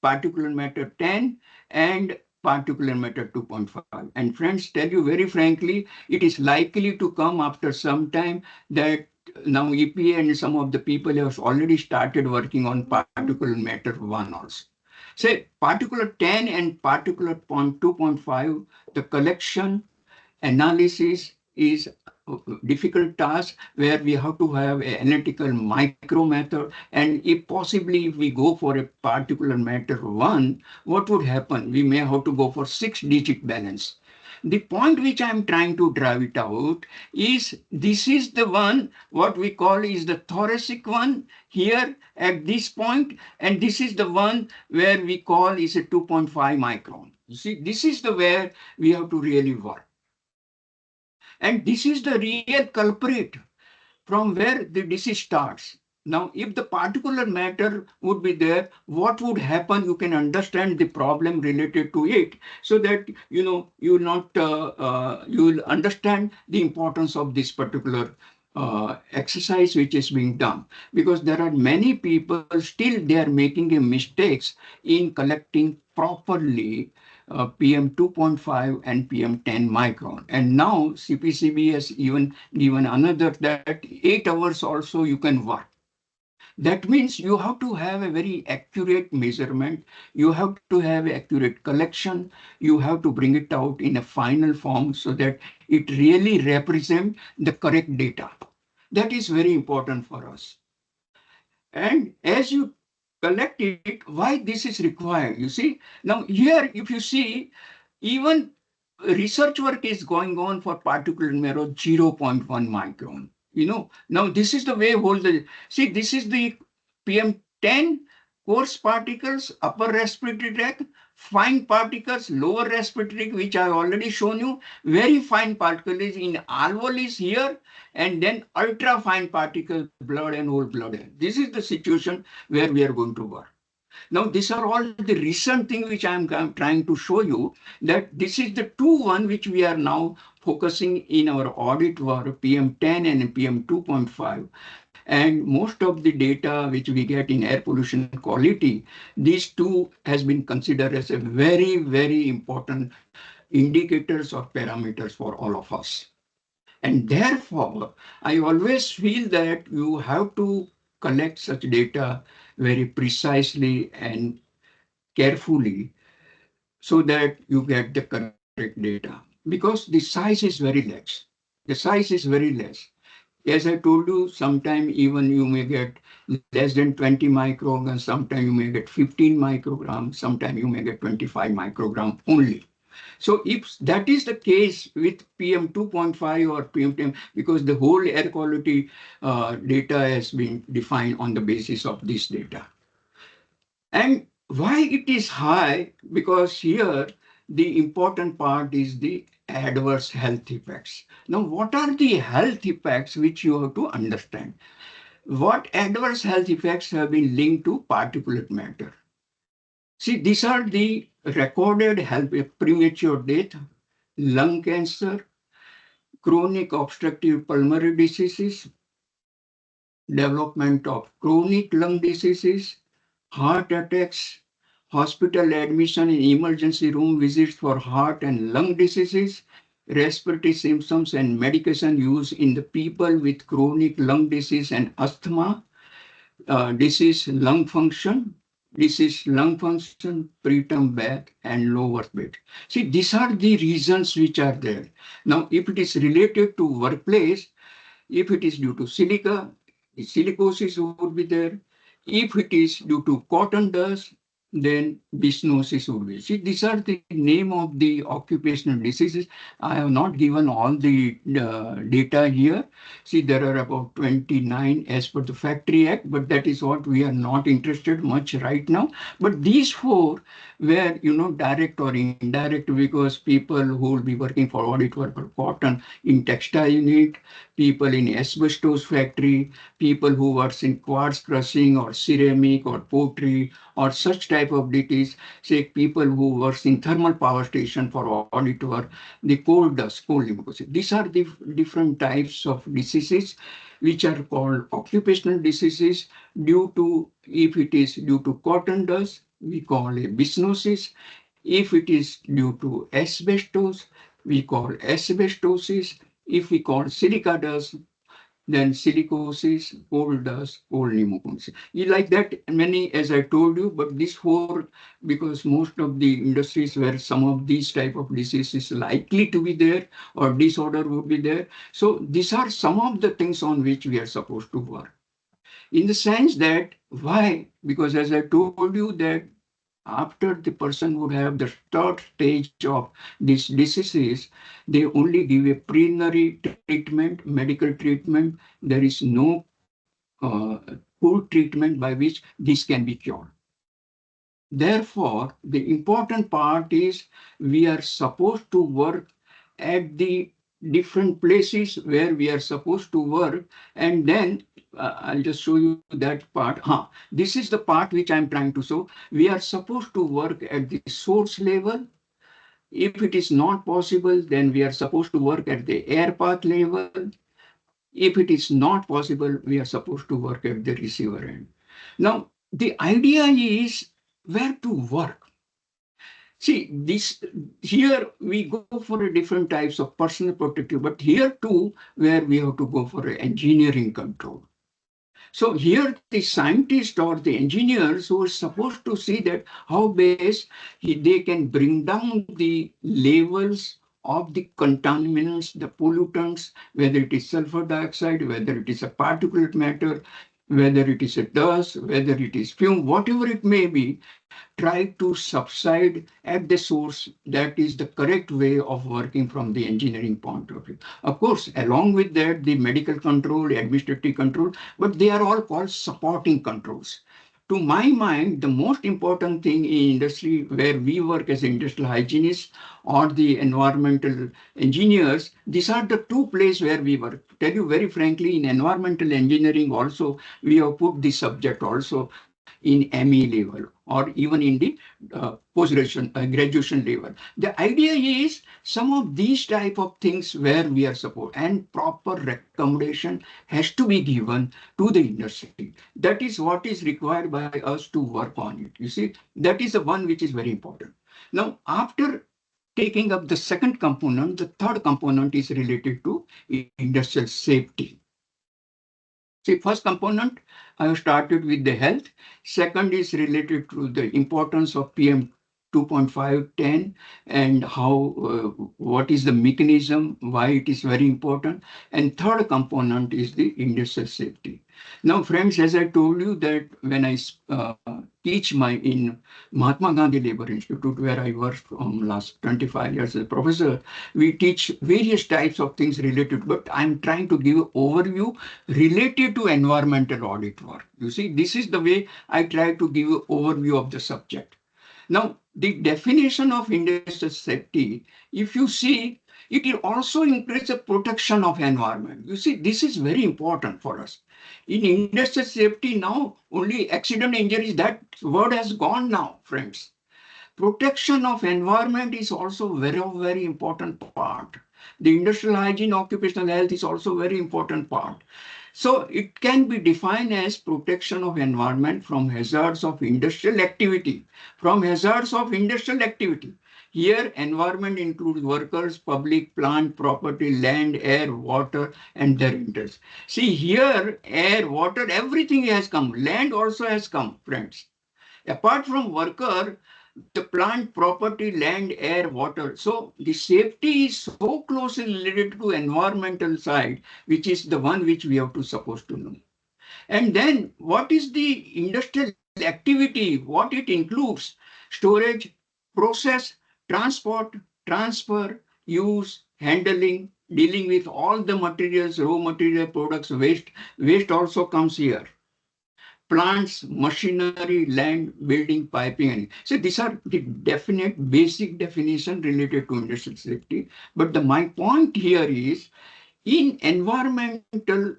particulate matter 10 and particulate matter 2.5. And friends, tell you very frankly, it is likely to come after some time that now EPA and some of the people have already started working on particulate matter 1 also. Say particulate 10 and particulate 2.5, the collection analysis is a difficult task where we have to have an analytical micro method. And if possibly if we go for a particular matter 1, what would happen? We may have to go for 6-digit balance. The point which I'm trying to drive it out is this is the one what we call is the thoracic one here at this point, and this is the one where we call is a 2.5 micron. You see, this is the where we have to really work. And this is the real culprit from where the disease starts. Now, if the particular matter would be there, what would happen? You can understand the problem related to it, so that you will not you will understand the importance of this particular exercise which is being done, because there are many people still they are making a mistakes in collecting properly PM 2.5 and PM 10 micron. And now CPCB has even given another that 8 hours also you can work. That means you have to have a very accurate measurement. You have to have accurate collection. You have to bring it out in a final form so that it really represents the correct data. That is very important for us. And as you collect it, why this is required? You see, now here, if you see, even research work is going on for particulate matter 0.1 micron. Now this is the way whole the, see, this is the PM10 coarse particles, upper respiratory tract, fine particles, lower respiratory tract, which I already shown you, very fine particles in alveolus here, and then ultra fine particles, blood and whole blood. This is the situation where we are going to work. Now, these are all the recent things which I am trying to show you, that this is the one which we are now focusing in our audit work, PM10 and PM 2.5. And most of the data which we get in air pollution quality, these two has been considered as a very, very important indicators or parameters for all of us. And therefore, I always feel that you have to collect such data very precisely and carefully so that you get the correct data, because the size is very less. The size is very less. As I told you, sometime even you may get less than 20 micrograms, sometime you may get 15 micrograms, sometime you may get 25 microgram only. So if that is the case with PM 2.5 or PM10, because the whole air quality data has been defined on the basis of this data. And why it is high? Because here the important part is the adverse health effects. Now, what are the health effects which you have to understand? What adverse health effects have been linked to particulate matter? See, these are the recorded health premature death, lung cancer, chronic obstructive pulmonary diseases, development of chronic lung diseases, heart attacks, hospital admission in emergency room visits for heart and lung diseases, respiratory symptoms and medication use in the people with chronic lung disease and asthma, disease lung function, preterm death, and low birth weight. See, these are the reasons which are there. Now, if it is related to workplace, if it is due to silica, silicosis would be there. If it is due to cotton dust, then dysnosis would be. See, these are the name of the occupational diseases. I have not given all the data here. See, there are about 29 as per the Factory Act, but that is what we are not interested much right now. But these four were, direct or indirect, because people who will be working for audit work or cotton in textile unit, people in asbestos factory, people who works in quartz crushing or ceramic or pottery or such type of duties, say people who works in thermal power station for audit work, the coal dust, coal pneumonia. These are the different types of diseases which are called occupational diseases due to, if it is due to cotton dust, we call a bysnosis. If it is due to asbestos, we call asbestosis. If we call silica dust, then silicosis, coal dust, coal pneumonia. Like that, many, as I told you, but these four, because most of the industries where some of these type of diseases likely to be there or disorder would be there. So these are some of the things on which we are supposed to work. In the sense that, why? Because as I told you that after the person would have the third stage of these diseases, they only give a preliminary treatment, medical treatment. There is no full treatment by which this can be cured. Therefore, the important part is we are supposed to work at the different places where we are supposed to work. And then I'll just show you that part. This is the part which I'm trying to show. We are supposed to work at the source level. If it is not possible, then we are supposed to work at the air path level. If it is not possible, we are supposed to work at the receiver end. Now, the idea is where to work. See, this here we go for a different types of personal protective, but here too, where we have to go for engineering control. So here the scientists or the engineers who are supposed to see that how best they can bring down the levels of the contaminants, the pollutants, whether it is sulfur dioxide, whether it is a particulate matter, whether it is a dust, whether it is fume, whatever it may be, try to subside at the source. That is the correct way of working from the engineering point of view. Of course, along with that, the medical control, administrative control, but they are all called supporting controls. To my mind, the most important thing in industry where we work as industrial hygienists or the environmental engineers, these are the two places where we work. Tell you very frankly, in environmental engineering also, we have put this subject also in ME level or even in the post-graduation graduation level. The idea is some of these type of things where we are support and proper recommendation has to be given to the industry. That is what is required by us to work on it. You see, that is the one which is very important. Now, after taking up the second component, the third component is related to industrial safety. See, first component, I have started with the health. Second is related to the importance of PM 2.510 and how, what is the mechanism, why it is very important. And third component is the industrial safety. Now, friends, as I told you that when I teach in Mahatma Gandhi Labour Institute, where I worked from last 25 years as a professor, we teach various types of things related, but I'm trying to give an overview related to environmental audit work. You see, this is the way I try to give an overview of the subject. Now, the definition of industrial safety, if you see, it will also increase the protection of environment. You see, this is very important for us. In industrial safety now, only accident injuries, that word has gone now, friends. Protection of environment is also very important part. The industrial hygiene, occupational health is also very important part. So it can be defined as protection of environment from hazards of industrial activity. From hazards of industrial activity. Here, environment includes workers, public, plant, property, land, air, water, and their interests. See, here, air, water, everything has come. Land also has come, friends. Apart from worker, the plant, property, land, air, water. So the safety is so closely related to environmental side, which is the one which we have to supposed to know. And then what is the industrial activity? What it includes? Storage, process, transport, transfer, use, handling, dealing with all the materials, raw material products, waste. Waste also comes here. Plants, machinery, land, building, piping. So these are the definite basic definition related to industrial safety. But my point here is in environmental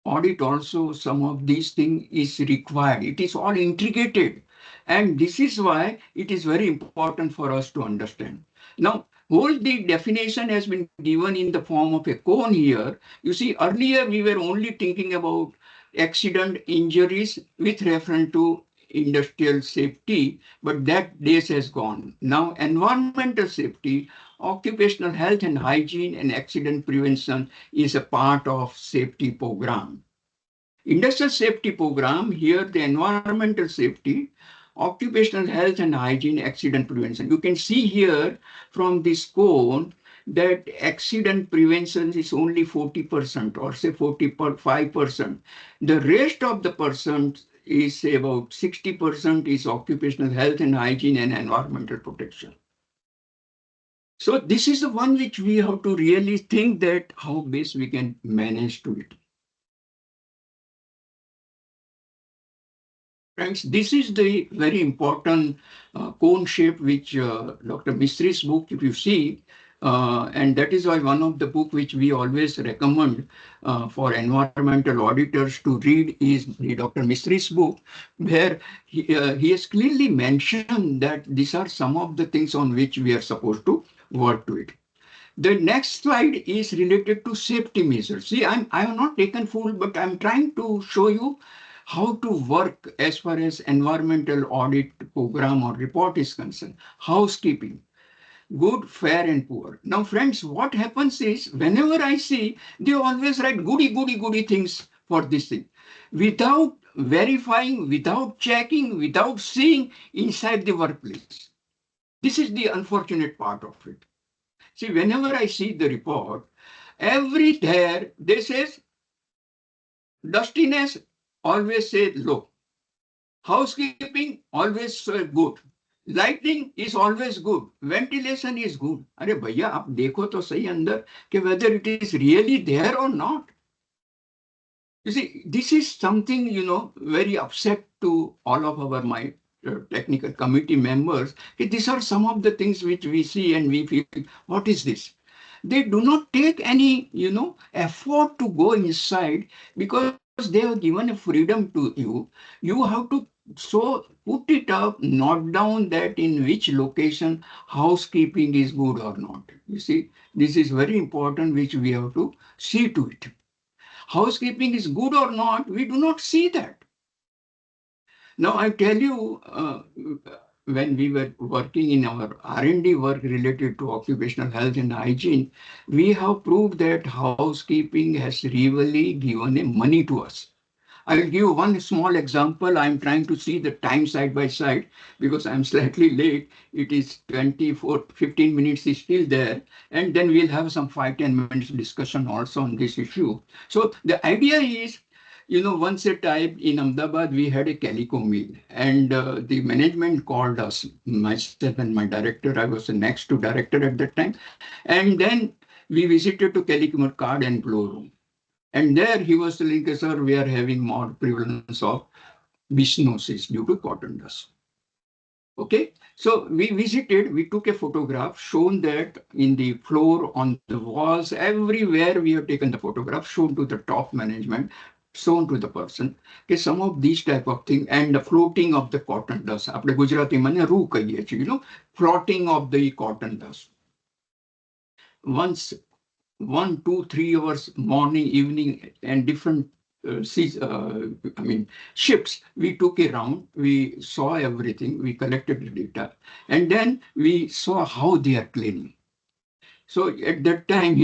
audit also some of these things is required. It is all integrated. And this is why it is very important for us to understand. Now, whole the definition has been given in the form of a cone here. You see, earlier we were only thinking about accident injuries with reference to industrial safety, but that days has gone. Now, environmental safety, occupational health and hygiene and accident prevention is a part of safety program. Industrial safety program, here the environmental safety, occupational health and hygiene, accident prevention. You can see here from this cone that accident prevention is only 40% or say 45%. The rest of the percent is about 60% is occupational health and hygiene and environmental protection. So this is the one which we have to really think that how best we can manage to it. Friends, this is the very important cone shape which Dr. Mistri's book, if you see, and that is why one of the book which we always recommend for environmental auditors to read is the Dr. Mistri's book, where he has clearly mentioned that these are some of the things on which we are supposed to work to it. The next slide is related to safety measures. See, I have not taken full, but I'm trying to show you how to work as far as environmental audit program or report is concerned. Housekeeping, good, fair, and poor. Now, friends, what happens is whenever I see, they always write goody things for this thing without verifying, without checking, without seeing inside the workplace. This is the unfortunate part of it. See, whenever I see the report, every there, they says dustiness always say low. Housekeeping always good. Lighting is always good. Ventilation is good. अरे भैया आप देखो तो सही अंदर कि whether it is really there or not. You see, this is something, very upset to all of my technical committee members. These are some of the things which we see and we feel, what is this? They do not take any, effort to go inside because they have given a freedom to you. You have to so put it up, note down that in which location housekeeping is good or not. You see, this is very important, which we have to see to it. Housekeeping is good or not, we do not see that. Now I tell you, when we were working in our R&D work related to occupational health and hygiene, we have proved that housekeeping has really given a money to us. I will give you one small example. I'm trying to see the time side by side because I'm slightly late. It is 15 minutes is still there. And then we'll have some 5-10 minutes discussion also on this issue. So the idea is, once a time in Ahmedabad, we had a calico mill and the management called us, myself and my director. I was the next to director at that time. And then we visited to calico mill card and blow room. And there he was telling us, sir, we are having more prevalence of bichnosis due to cotton dust. Okay, so we visited, we took a photograph, shown that in the floor, on the walls, everywhere we have taken the photograph, shown to the top management. shown to the person that some of these type of thing and the floating of the cotton dust. આપણે ગુજરાતીમાં ને રૂ કહીએ છીએ, floating of the cotton dust. Once 1, 2, 3 hours, morning, evening, and different shifts, we took a round, we saw everything, we collected the data, and then we saw how they are cleaning. So at that time,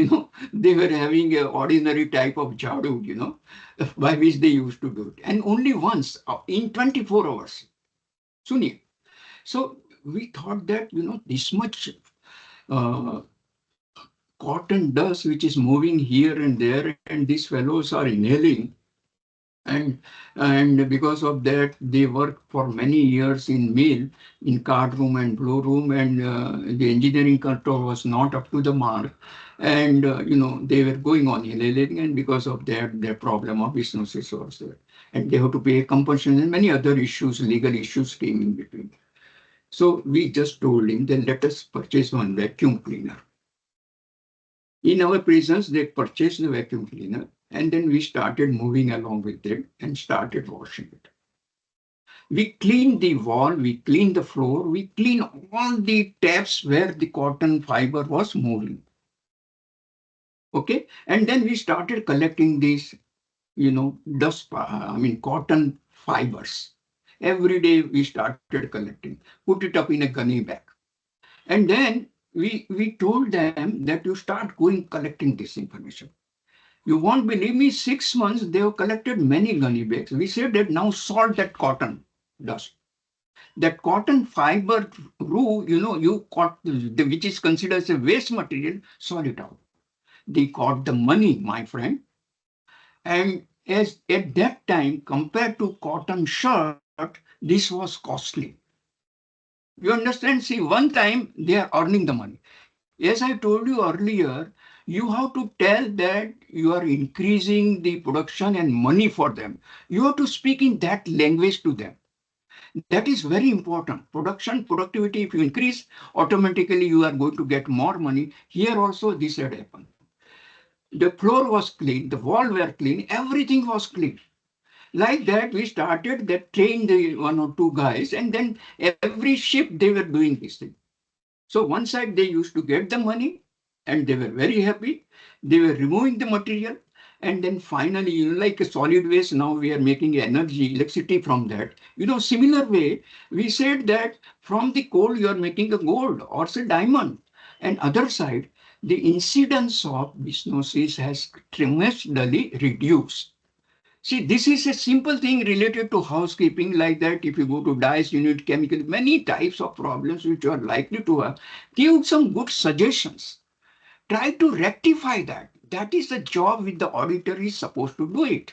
they were having an ordinary type of jadu, by which they used to do it. And only once in 24 hours. Suni. So we thought that, this much cotton dust which is moving here and there, and these fellows are inhaling. And because of that, they worked for many years in mill, in card room and blow room, and the engineering control was not up to the mark. And they were going on inhaling, and because of that, their problem of stenosis was there. And they have to pay compulsion, and many other issues, legal issues came in between. So we just told him, then let us purchase one vacuum cleaner. In our presence, they purchased the vacuum cleaner, and then we started moving along with it and started washing it. We cleaned the wall, we cleaned the floor, we cleaned all the taps where the cotton fiber was moving. Okay, and then we started collecting these, dust, cotton fibers. Every day we started collecting, put it up in a gunny bag. And then we told them that you start going collecting this information. You won't believe me, 6 months they have collected many gunny bags. We said that now sort that cotton dust. That cotton fiber roux, you caught, which is considered as a waste material, sort it out. They got the money, my friend. And as at that time, compared to cotton shirt, this was costly. You understand? See, one time they are earning the money. As I told you earlier, you have to tell that you are increasing the production and money for them. You have to speak in that language to them. That is very important. Production, productivity, if you increase, automatically you are going to get more money. Here also this had happened. The floor was clean, the wall were clean, everything was clean. Like that, we started that trained the 1 or 2 guys, and then every shift they were doing this thing. So one side they used to get the money, and they were very happy. They were removing the material, and then finally, like a solid waste, now we are making energy, electricity from that. Similar way, we said that from the coal you are making a gold or say diamond. And other side, the incidence of stenosis has tremendously reduced. See, this is a simple thing related to housekeeping, like that. If you go to dyes, you need chemicals, many types of problems which you are likely to have. Give some good suggestions. Try to rectify that. That is the job which the auditor is supposed to do it.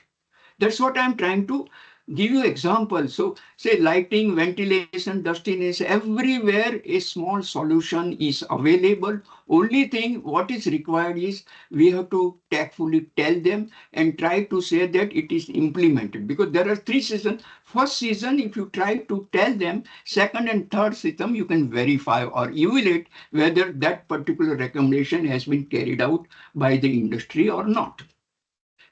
That's what I'm trying to give you examples. So say lighting, ventilation, dustiness, everywhere a small solution is available. Only thing what is required is we have to tactfully tell them and try to say that it is implemented, because there are 3 seasons. First season, if you try to tell them, second and third season, you can verify or evaluate whether that particular recommendation has been carried out by the industry or not.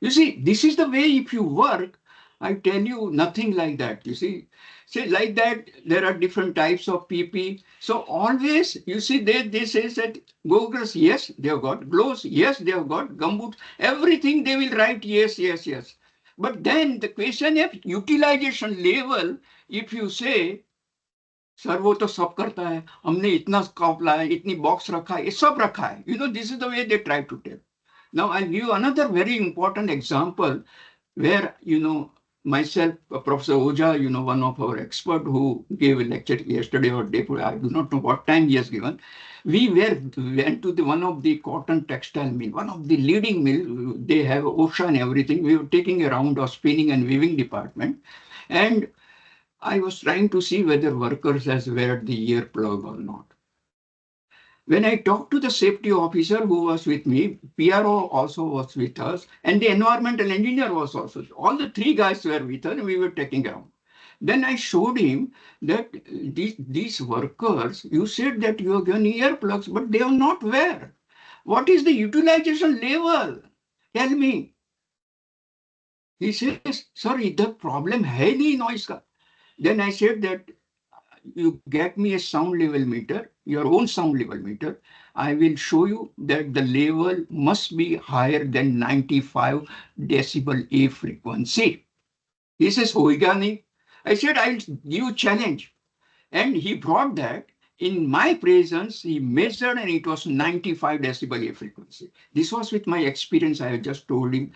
You see, this is the way if you work. I tell you, nothing like that. You see, like that, there are different types of PP. So always, you see, they say that goggles, yes, they have got. Gloves, yes, they have got. Gumboots, everything they will write yes, yes, yes. But then the question of utilization level, if you say, sir वो तो सब करता है, हमने इतना scope लाया, इतनी box रखा है, ये सब रखा है. This is the way they try to tell. Now I'll give you another very important example where, myself, Professor Oja, one of our expert who gave a lecture yesterday or day before, I do not know what time he has given. We went to one of the cotton textile mill, one of the leading mill. They have OSHA and everything. We were taking a round of spinning and weaving department. And I was trying to see whether workers has wear the earplug or not. When I talked to the safety officer who was with me, PRO also was with us, and the environmental engineer was also. All the 3 guys were with us, and we were taking around. Then I showed him that these workers, you said that you have given earplugs, but they are not wear. What is the utilization level? Tell me. He says, sir, the problem hai nahi noise ka. Then I said that you get me a sound level meter, your own sound level meter. I will show you that the level must be higher than 95 decibel A frequency. He says, hoega nahi. I said, I'll give you challenge. And he brought that in my presence. He measured and it was 95 decibel A frequency. This was with my experience. I had just told him.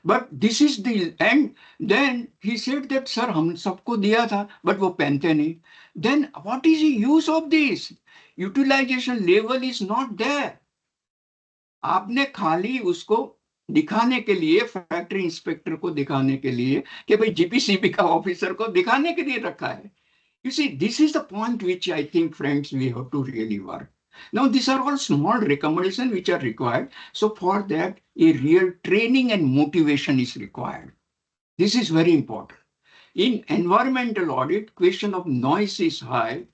But this is the, and then he said that, sir, हम सबको दिया था, but वो पहनते नहीं. Then what is the use of this? Utilization level is not there. आपने खाली उसको दिखाने के लिए, फैक्ट्री इंस्पेक्टर को दिखाने के लिए कि भाई जीपीसीबी का ऑफिसर को दिखाने के लिए रखा है. You see, this is the point which I think, friends, we have to really work. Now, these are all small recommendations which are required. So, for that, a real training and motivation is required. This is very important. In environmental audit, question of noise is high.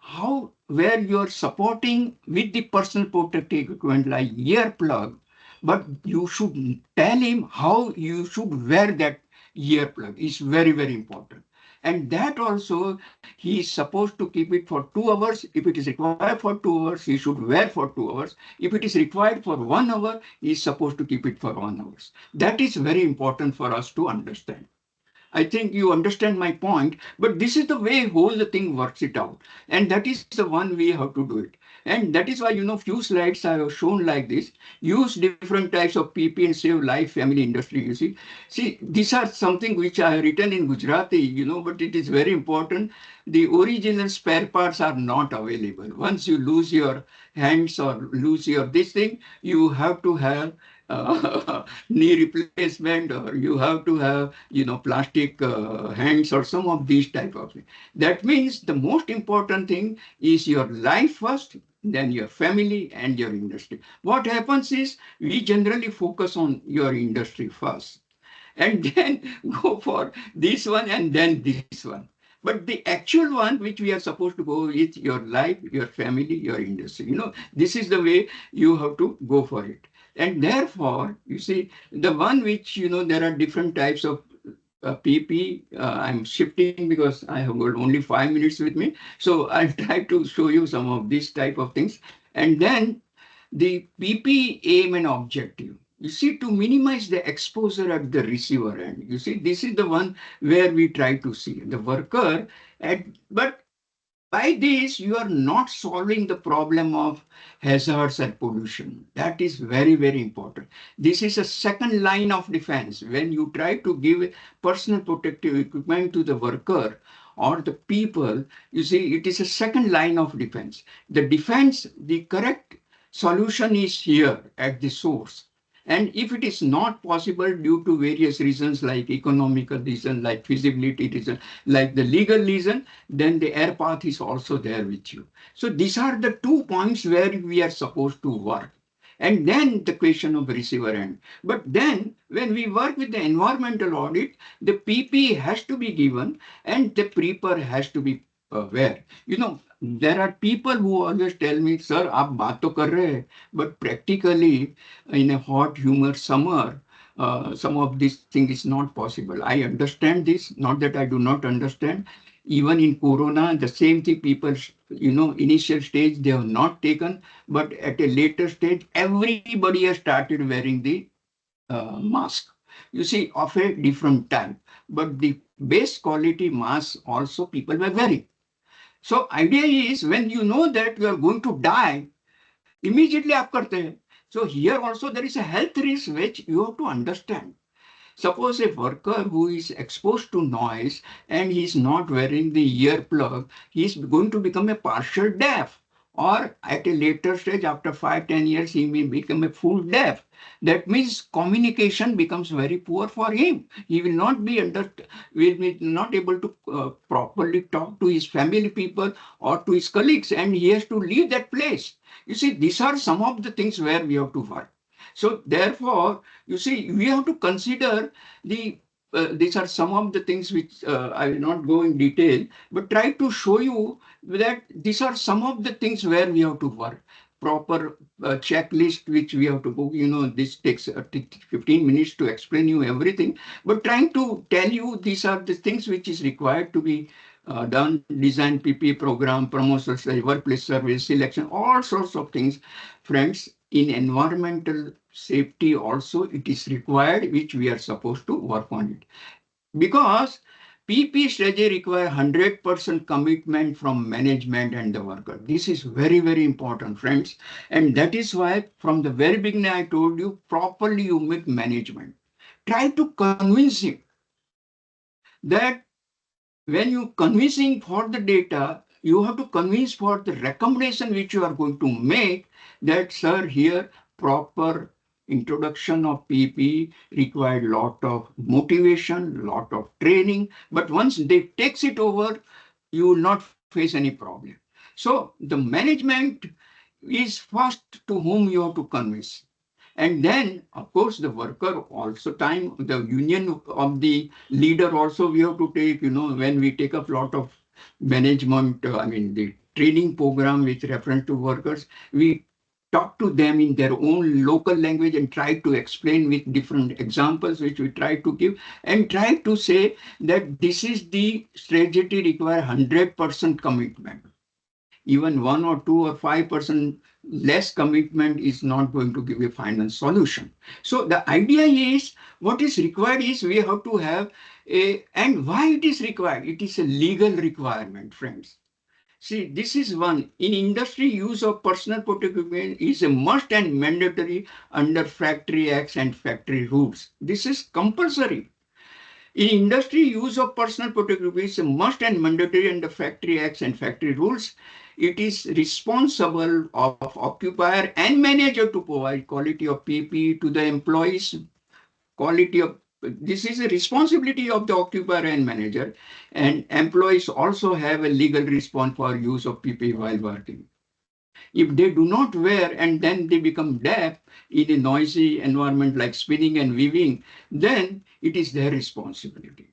How, where you are supporting with the personal protective equipment like earplug, but you should tell him how you should wear that earplug. Is very, very important. And that also, he is supposed to keep it for 2 hours. If it is required for 2 hours, he should wear for 2 hours. If it is required for 1 hour, he is supposed to keep it for 1 hour. That is very important for us to understand. I think you understand my point, but this is the way whole the thing works it out. And that is the one we have to do it. And that is why, few slides I have shown like this. Use different types of PP and save life family industry, you see. See, these are something which I have written in Gujarati, but it is very important. The original spare parts are not available. Once you lose your hands or lose your this thing, you have to have knee replacement, or you have to have plastic hands or some of these type of things. That means the most important thing is your life first, then your family and your industry. What happens is we generally focus on your industry first and then go for this one and then this one. But the actual one which we are supposed to go is your life, your family, your industry. This is the way you have to go for it. And therefore, you see, the one which, there are different types of PP. I'm shifting because I have got only 5 minutes with me. So I'll try to show you some of these type of things. And then the PP aim and objective. You see, to minimize the exposure at the receiver end. You see, this is the one where we try to see the worker but by this, you are not solving the problem of hazards and pollution. That is very, very important. This is a second line of defense. When you try to give personal protective equipment to the worker or the people, you see, it is a second line of defense. The defense, the correct solution is here at the source. And if it is not possible due to various reasons like economical reason, like feasibility reason, like the legal reason, then the air path is also there with you. So these are the 2 points where we are supposed to work. And then the question of receiver end. But then when we work with the environmental audit, the PP has to be given and the prepper has to be aware. There are people who always tell me, sir, आप बात तो कर रहे हैं, but practically in a hot, humid summer, some of this thing is not possible. I understand this, not that I do not understand. Even in Corona, the same thing people, initial stage, they have not taken, but at a later stage, everybody has started wearing the mask. You see, of a different type, but the best quality mask also people were wearing. So idea is when you know that you are going to die, immediately आप करते हैं. So here also there is a health risk which you have to understand. Suppose a worker who is exposed to noise and he is not wearing the earplug, he is going to become a partial deaf. Or at a later stage, after 5, 10 years, he may become a full deaf. That means communication becomes very poor for him. He will not be not able to properly talk to his family people or to his colleagues, and he has to leave that place. You see, these are some of the things where we have to work. So therefore, you see, we have to consider these are some of the things which I will not go in detail, but try to show you that these are some of the things where we have to work. proper checklist which we have to go. This takes 15 minutes to explain you everything, but trying to tell you these are the things which is required to be done: design PP program, promotional workplace service, selection, all sorts of things. Friends, in environmental safety also it is required, which we are supposed to work on it. Because PP strategy require 100% commitment from management and the worker. This is very, very important, friends. And that is why from the very beginning I told you, properly you meet management. Try to convince him that when you convincing for the data, you have to convince for the recommendation which you are going to make, that sir, here proper introduction of PP required lot of motivation, lot of training, but once they takes it over, you will not face any problem. So the management is first to whom you have to convince. And then, of course, the worker also time, the union of the leader also we have to take, when we take up lot of management, the training program with reference to workers, we talk to them in their own local language and try to explain with different examples, which we try to give, and try to say that this is the strategy require 100% commitment. Even 1 or 2 or 5% less commitment is not going to give a final solution. So the idea is, what is required is we have to have and why it is required? It is a legal requirement, friends. See, this is one. In industry, use of personal protective equipment is a must and mandatory under factory acts and factory rules. This is compulsory. In industry, use of personal protective equipment is a must and mandatory under factory acts and factory rules. It is responsible of occupier and manager to provide quality of PPE to the employees. This is a responsibility of the occupier and manager, and employees also have a legal response for use of PPE while working. If they do not wear and then they become deaf in a noisy environment like spinning and weaving, then it is their responsibility.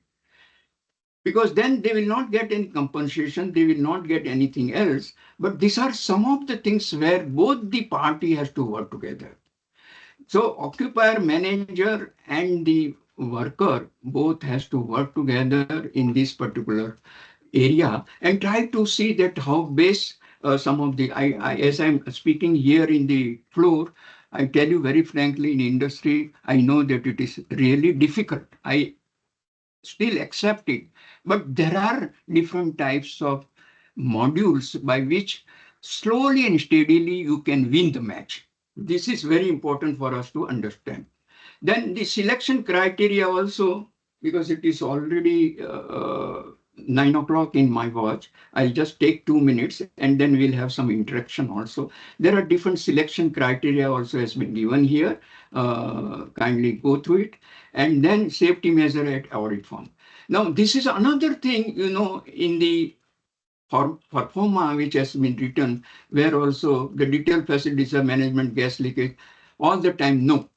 Because then they will not get any compensation, they will not get anything else. But these are some of the things where both the party has to work together. So occupier, manager, and the worker both has to work together in this particular area and try to see that how best some of the, as I'm speaking here in the floor, I tell you very frankly, in industry, I know that it is really difficult. I still accept it. But there are different types of modules by which slowly and steadily you can win the match. This is very important for us to understand. Then the selection criteria also, because it is already 9 o'clock in my watch, I'll just take 2 minutes and then we'll have some interaction also. There are different selection criteria also has been given here. Kindly go through it. And then safety measure at audit form. Now, this is another thing, in the performa which has been written, where also the detailed facilities of management, gas leakage, all the time, no.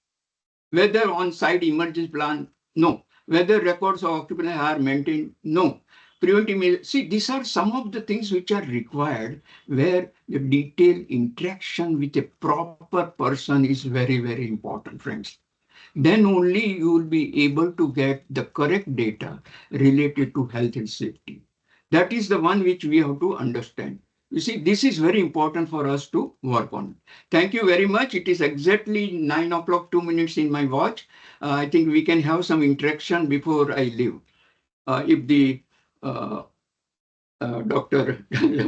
Whether on-site emergency plan, no. Whether records of occupant are maintained, no. Preventive measures. See, these are some of the things which are required where the detailed interaction with a proper person is very, very important, friends. Then only you will be able to get the correct data related to health and safety. That is the one which we have to understand. You see, this is very important for us to work on. Thank you very much. It is exactly 9 o'clock, 2 minutes in my watch. I think we can have some interaction before I leave. If the Dr.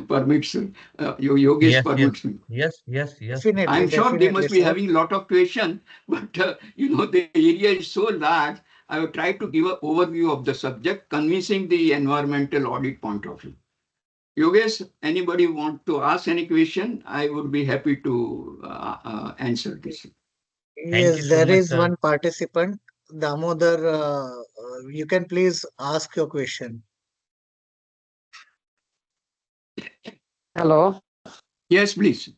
permits, Yogesh Yes, yes, permits me. yes, yes, yes. Definitely, I'm sure they definitely, must be sir. having a lot of questions, but the area is so large. I will try to give an overview of the subject, convincing the environmental audit point of view. Yogesh, anybody want to ask any question? I would be happy to answer this. Thank you Yes, so there much, is sir. one participant. Damodar, you can please ask your question. Hello Yes, please.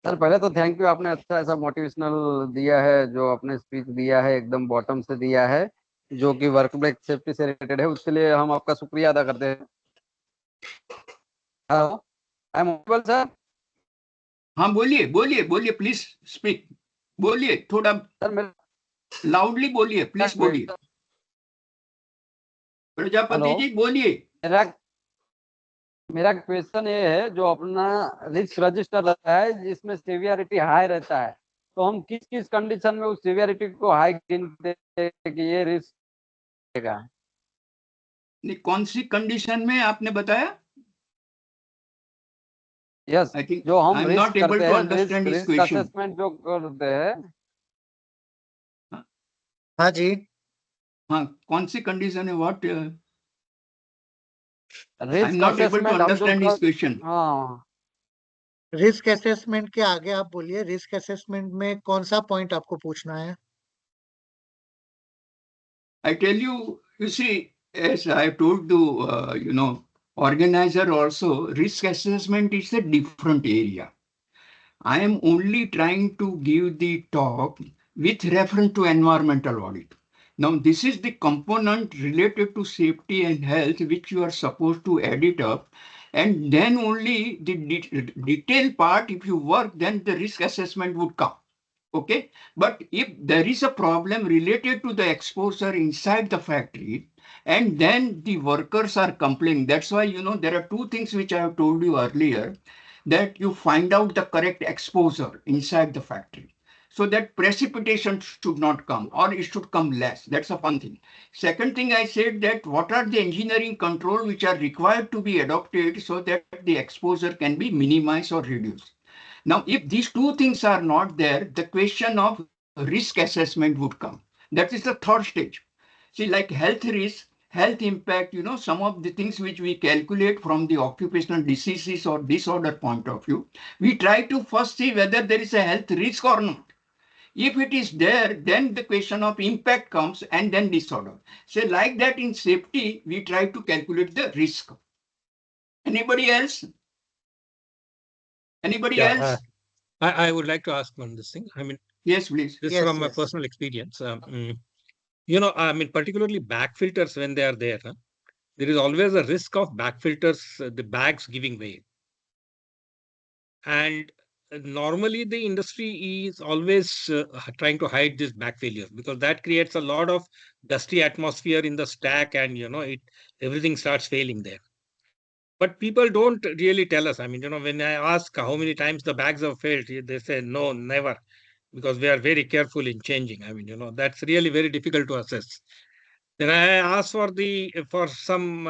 Sir, पहले तो thank you, आपने अच्छा ऐसा motivational दिया है, जो आपने speech दिया है एकदम बॉटम से दिया है, जो कि वर्क प्लेस सेफ्टी से रिलेटेड है, उसके लिए हम आपका शुक्रिया अदा करते हैं। Hello I'm audible, sir. हाँ बोलिए बोलिए बोलिए प्लीज स्पीक, बोलिए थोड़ा सर मेरा लाउडली बोलिए, प्लीज बोलिए, हेलो, प्रजापति जी बोलिए। मेरा मेरा क्वेश्चन ये है, जो अपना रिस्क रजिस्टर रहता है जिसमें सीवियरिटी हाई रहता है, तो हम किस किस कंडीशन में उस सीवियरिटी को हाई गिनते हैं कि ये रिस्क है? नहीं, कौन सी कंडीशन में आपने बताया? यस, आई थिंक जो आई हम एम रिस्क नॉट एबल करते टू हैं, understand this risk question. Assessment जो करते हैं, हाँ जी, हाँ, कौन सी कंडीशन है, what? I am risk not able to assessment हम जो अंडरस्टैंड दिस कर, क्वेश्चन। हाँ, रिस्क असेसमेंट के आगे आप बोलिए, रिस्क असेसमेंट में कौन सा पॉइंट आपको पूछना है? I tell you, you see, as I told the organizer also, risk assessment is a different area. I am only trying to give the talk with reference to environmental audit. Now, this is the component related to safety and health which you are supposed to add it up, and then only the detailed part, if you work, then the risk assessment would come. Okay, but if there is a problem related to the exposure inside the factory, and then the workers are complaining, that's why there are two things which I have told you earlier, that you find out the correct exposure inside the factory, so that precipitation should not come, or it should come less. That's a one thing. Second thing, I said that what are the engineering control which are required to be adopted so that the exposure can be minimized or reduced. Now, if these two things are not there, the question of risk assessment would come. That is the third stage. See, like health risk, health impact, some of the things which we calculate from the occupational diseases or disorder point of view, we try to first see whether there is a health risk or not. If it is there, then the question of impact comes, and then disorder. So like that in safety, we try to calculate the risk. Anybody else? Anybody Yeah, else? I would like to ask one this thing. I mean, Yes, please. this Yes, from my yes. personal experience. I mean, particularly back filters when they are there, there is always a risk of back filters, the bags giving way. And normally the industry is always trying to hide this back failure, because that creates a lot of dusty atmosphere in the stack, and everything starts failing there. But people don't really tell us. I mean, when I ask how many times the bags have failed, they say no, never, because we are very careful in changing. I mean, that's really very difficult to assess. Then I asked for some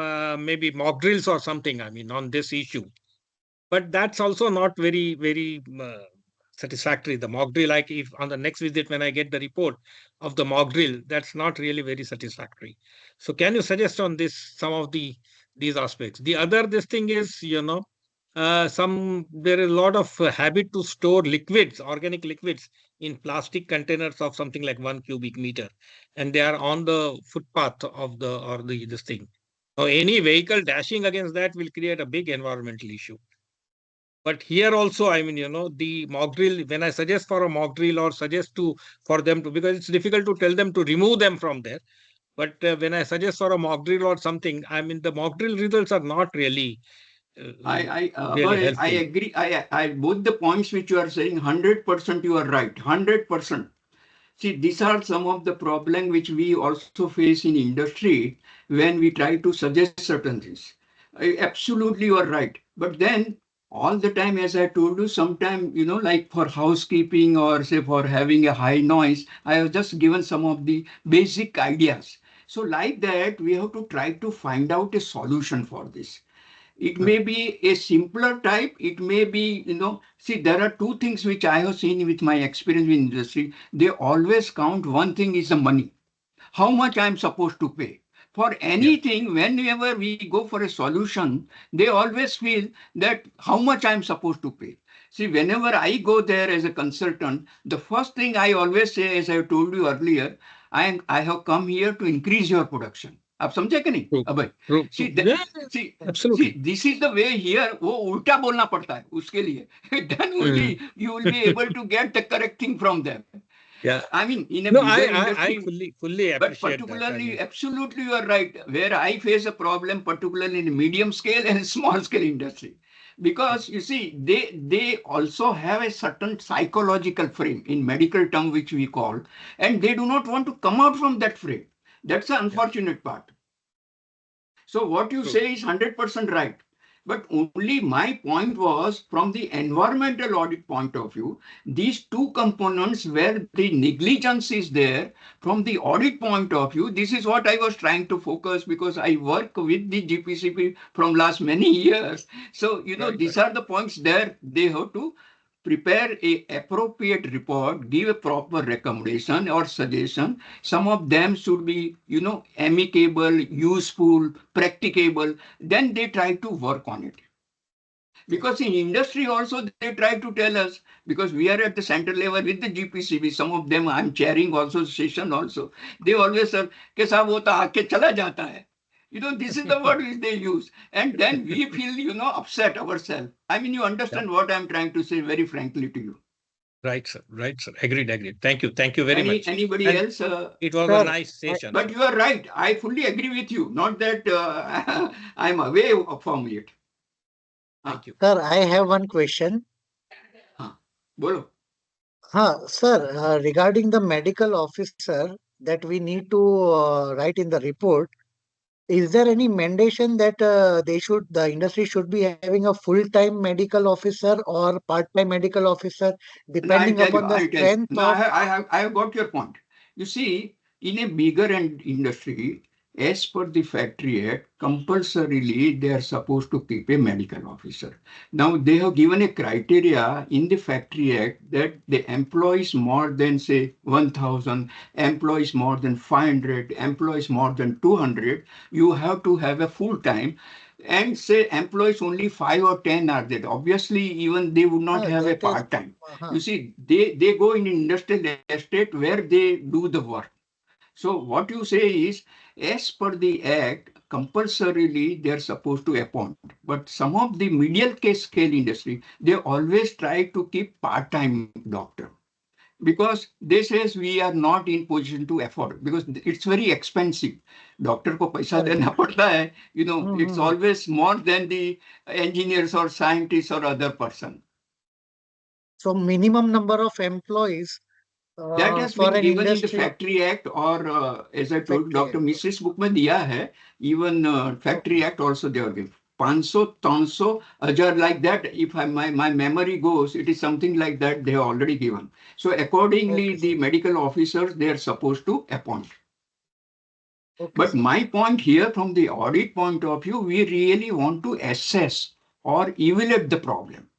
maybe mock drills or something, I mean, on this issue. But that's also not very satisfactory. The mock drill, like if on the next visit when I get the report of the mock drill, that's not really very satisfactory. So can you suggest on this some of these aspects? The other this thing is, there is a lot of habit to store liquids, organic liquids, in plastic containers of something like 1 cubic meter, and they are on the footpath of the this thing. Now, any vehicle dashing against that will create a big environmental issue. But here also, I mean, the mock drill, when I suggest for a mock drill or suggest for them to, because it's difficult to tell them to remove them from there. But when I suggest for a mock drill or something, I mean, the mock drill results are not really, really I helpful. agree. I both the points which you are saying, 100% you are right. 100%. See, these are some of the problem which we also face in industry when we try to suggest certain things. Absolutely, you are right. But then all the time, as I told you, sometime, like for housekeeping or say for having a high noise, I have just given some of the basic ideas. So like that, we have to try to find out a solution for this. It may be a simpler type. It may be, see, there are two things which I have seen with my experience in industry. They always count. One thing is the money, how much I'm supposed to pay. For Yeah. anything, whenever we go for a solution, they always feel that how much I'm supposed to pay. See, whenever I go there as a consultant, the first thing I always say, as I told you earlier, I have come here to increase your production. आप समझे कि नहीं True, Abhay? true, See, true. Yeah, see, absolutely. this is the way here. वो उल्टा बोलना पड़ता है उसके लिए. Then Mm. only you will be able to get the correct thing from them. Yeah. I mean, in a No, bigger I industry, fully but appreciate that. I particularly, mean, absolutely, you are right. Where I face a problem, particularly in medium scale and small scale industry. because you see, they also have a certain psychological frame in medical term, which we call, and they do not want to come out from that frame. That's the unfortunate part. So what you True. say is 100% right. But only my point was from the environmental audit point of view, these two components where the negligence is there from the audit point of view, this is what I was trying to focus because I work with the GPCP from last many years. So, Right, these right. are the points there they have to prepare a appropriate report, give a proper recommendation or suggestion. Some of them should be, amicable, useful, practicable. Then they try to work on it. Because in industry also they try to tell us, because we are at the center level with the GPCB, some of them I'm chairing also session also. They always say, "Ke sahab wo to aake chala jata hai." This is the word which they use. And then we feel, upset ourselves. I mean, you Yeah. understand what I'm trying to say very frankly to you. Right, sir. Right, sir. Agreed, agreed. Thank you. Thank you very much. Anybody And else? it was a Sir, nice session, But sir. you are right. I fully agree with you. Not that I'm away from it. Thank you. sir, I have one question. हाँ, बोलो. Sir, regarding the medical officer that we need to write in the report, is there any mandation that the industry should be having a full-time medical officer or part-time medical officer, No, depending upon the I'll tell you. strength No, of? I have got your point. You see, in a bigger industry, as per the Factory Act, compulsorily they are supposed to keep a medical officer. Now, they have given a criteria in the Factory Act that the employees more than, say, 1,000, employees more than 500, employees more than 200, you have to have a full-time, and say employees only 5 or 10 are there. Obviously, even they would not have a That is, part-time. uh-huh. You see, they go in industrial estate where they do the work. So what you say is, as per the act, compulsorily they are supposed to appoint. But some of the medial case scale industry, they always try to keep part-time doctor because they says we are not in position to afford because it's very expensive. Doctor को पैसा Correct. देना पड़ता है. It's Mm-hmm. always more than the engineers or scientists or other person. So minimum number of employees That has for been an given in the industry Factory Act or as I told factory. Dr. Mrs. book में दिया है. Even Factory Okay. Act also they are given. 500, 300, 1000 like that. If my memory goes, it is something like that they have already given. So accordingly, Okay, the sir. medical officers they are supposed to appoint. Okay, But sir. my point here, from the audit point of view, we really want to assess or evaluate the problem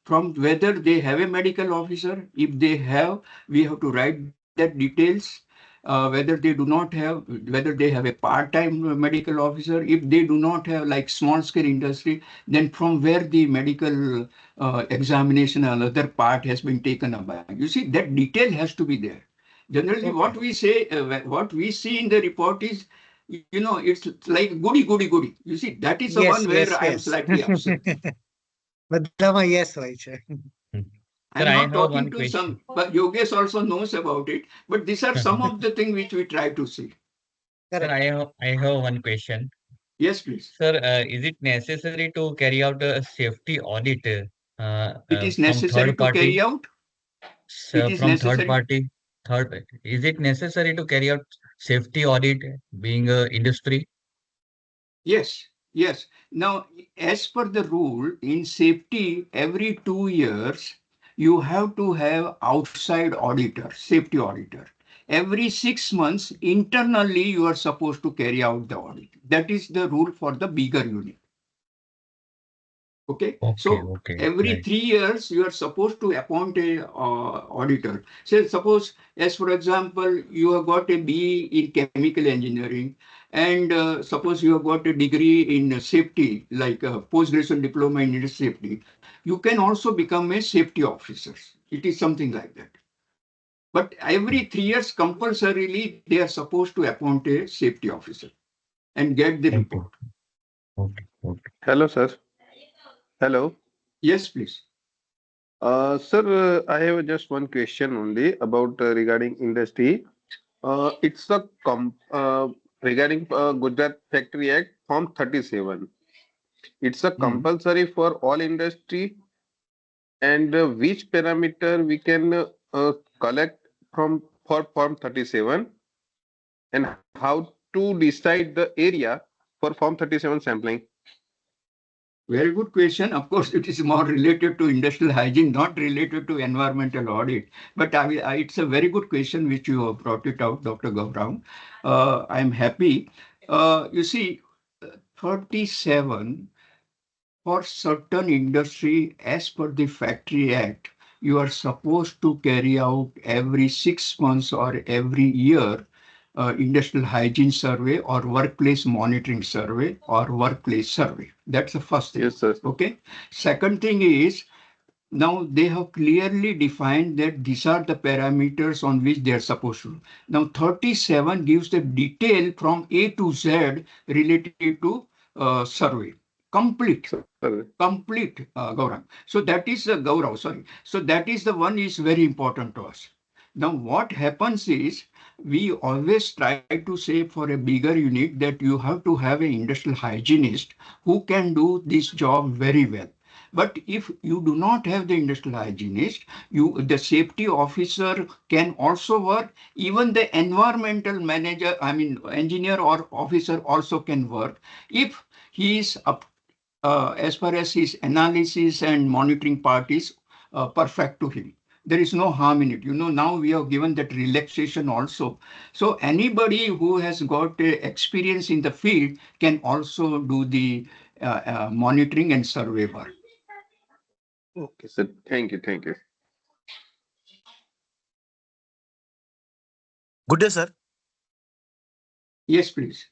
from whether they have a medical officer. If they have, we have to write that details. Whether they do not have, whether they have a part-time medical officer. If they do not have, like small-scale industry, then from where the medical examination and other part has been taken up by. You see, that detail has to be there. Generally, Okay. what we say, what we see in the report is, it's like goody, goody, goody. You see, that is the Yes, one where yes, I am yes. slightly upset. Badlama, yes, Vaishya. Hmm. Sir, I'm I not have talking one to question. some, but Yogesh also knows about it. But these are some of the things which we try to see. Sir, Correct. I have one question. Yes, please. Sir, is it necessary to carry out a safety audit It is from necessary third to party? carry out. It So is from third necessary. party, is it necessary to carry out safety audit being a industry? Yes, yes. Now, as per the rule in safety, every 2 years, you have to have outside auditor, safety auditor. Every 6 months, internally, you are supposed to carry out the audit. That is the rule for the bigger unit. Okay, Okay, so okay, every right. 3 years you are supposed to appoint a auditor. Say, suppose, as for example, you have got a BE in chemical engineering, and suppose you have got a degree in safety, like a post-graduate diploma in safety. You can also become a safety officer. It is something like that. But every 3 years, compulsorily, they are supposed to appoint a safety officer and get the Okay, report. okay, okay. Hello, sir. Hello. Yes, please. Sir, I have just one question only about regarding industry. It's regarding Gujarat Factory Act Form 37. It's a compulsory for all industry, and which parameter we can collect from for Form 37, and how to decide the area for Form 37 sampling. Very good question. Of course, it is more related to industrial hygiene, not related to environmental audit. But it's a very good question which you have brought it out, Dr. Gavrang. I'm happy. You see, 37 for certain industry, as per the Factory Act, you are supposed to carry out every 6 months or every year industrial hygiene survey or workplace monitoring survey or workplace survey. That's the first thing. Yes, sir. Okay. Second thing is, now they have clearly defined that these are the parameters on which they are supposed to. Now 37 gives the detail from A to Z related to survey. Complete, Sir. Gaurang. So that is the Gaurav, sorry. So that is the one is very important to us. Now what happens is we always try to say for a bigger unit that you have to have an industrial hygienist who can do this job very well. But if you do not have the industrial hygienist, the safety officer can also work. Even the environmental manager, I mean engineer or officer also can work if he is up as far as his analysis and monitoring part is perfect to him. There is no harm in it. Now we have given that relaxation also. So anybody who has got experience in the field can also do the monitoring and survey work. Okay, sir. Thank you. Thank you. Good day, sir. Yes, please.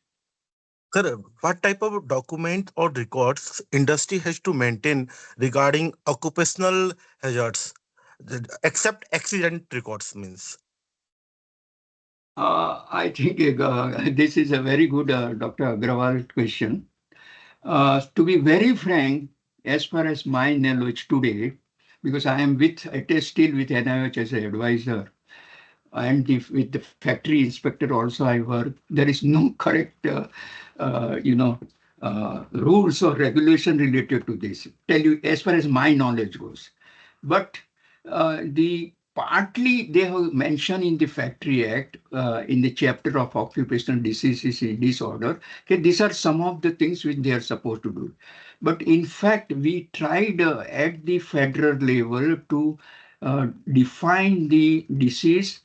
Sir, what type of document or records industry has to maintain regarding occupational hazards, except accident records means? I think this is a very good Dr. Agrawal question. To be very frank, as far as my knowledge today, because I am it is still with NIOH as an advisor, and with the factory inspector also I work, there is no correct, rules or regulation related to this. Tell you as far as my knowledge goes. But the partly they have mentioned in the Factory Act, in the chapter of occupational diseases and disorder, okay, these are some of the things which they are supposed to do. But in fact, we tried at the federal level to define the disease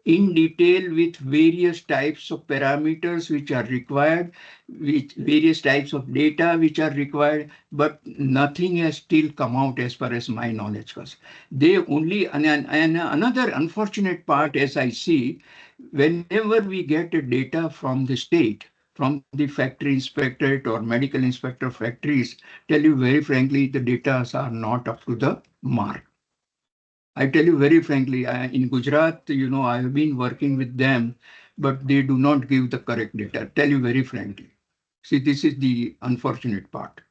in detail with various types of parameters which are required, with various types of data which are required, but nothing has still come out as far as my knowledge goes. They only, and another unfortunate part as I see, whenever we get the data from the state, from the factory inspectorate or medical inspector factories, tell you very frankly, the data are not up to the mark. I tell you very frankly, in Gujarat, I have been working with them, but they do not give the correct data. Tell you very frankly. See, this is the unfortunate part.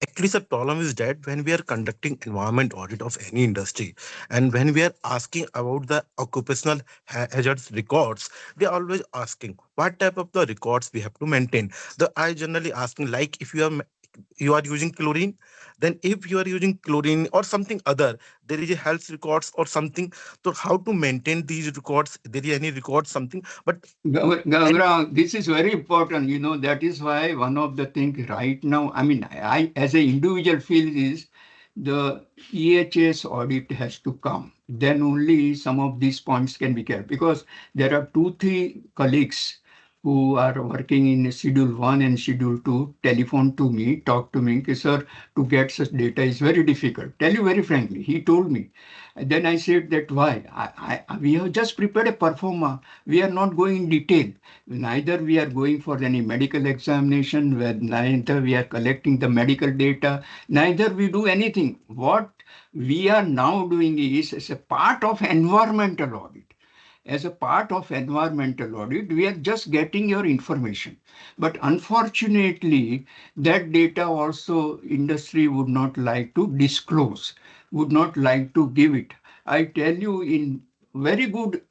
Actually, the problem is that when we are conducting environment audit of any industry and when we are asking about the occupational hazards records, they are always asking what type of the records we have to maintain. The I generally asking like if you are using chlorine, then if you are using chlorine or something other, there is a health records or something. So how to maintain these records? There is any record something, but and Gaurang, this is very important. That is why one of the things right now, I mean, I as an individual feel is the EHS audit has to come. Then only some of these points can be kept because there are 2, 3 colleagues who are working in Schedule 1 and Schedule 2 telephone to me, talk to me, sir, to get such data is very difficult. Tell you very frankly, he told me. And then I said that why? We have just prepared a performa. We are not going in detail. Neither we are going for any medical examination, neither we are collecting the medical data, neither we do anything. What we are now doing is as a part of environmental audit. As a part of environmental audit, we are just getting your information. But unfortunately, that data also industry would not like to disclose, would not like to give it. I tell you, in very good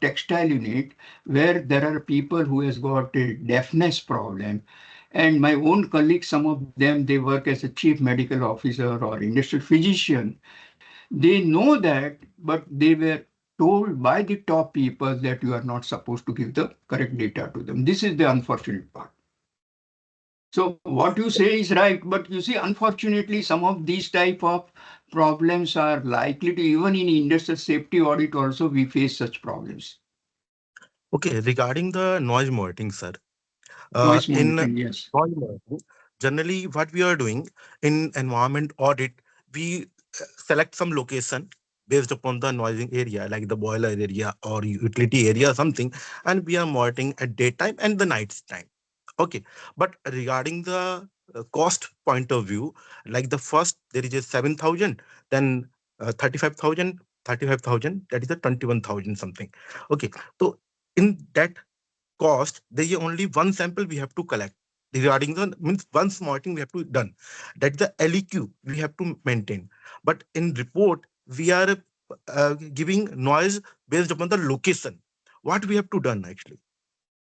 textile unit where there are people who has got a deafness problem, And my own colleagues, some of them, they work as a chief medical officer or industrial physician. They know that, but they were told by the top people that you are not supposed to give the correct data to them. This is the unfortunate part. So what you say is right, but you see, unfortunately, some of these type of problems are likely to, even in industrial safety audit also, we face such problems. Okay, regarding the noise monitoring, sir. Noise In monitoring, yes. noise monitoring, generally what we are doing in environment audit, we select some location based upon the noising area, like the boiler area or utility area or something, and we are monitoring at daytime and the night time. Okay, but regarding the cost point of view, like the first there is a 7,000, then 35,000, 35,000, that is a 21,000 something. Okay, so in that cost, there is only one sample we have to collect. Regarding the means one monitoring we have to done. That's the LEQ we have to maintain. But in report, we are giving noise based upon the location. What we have to done actually?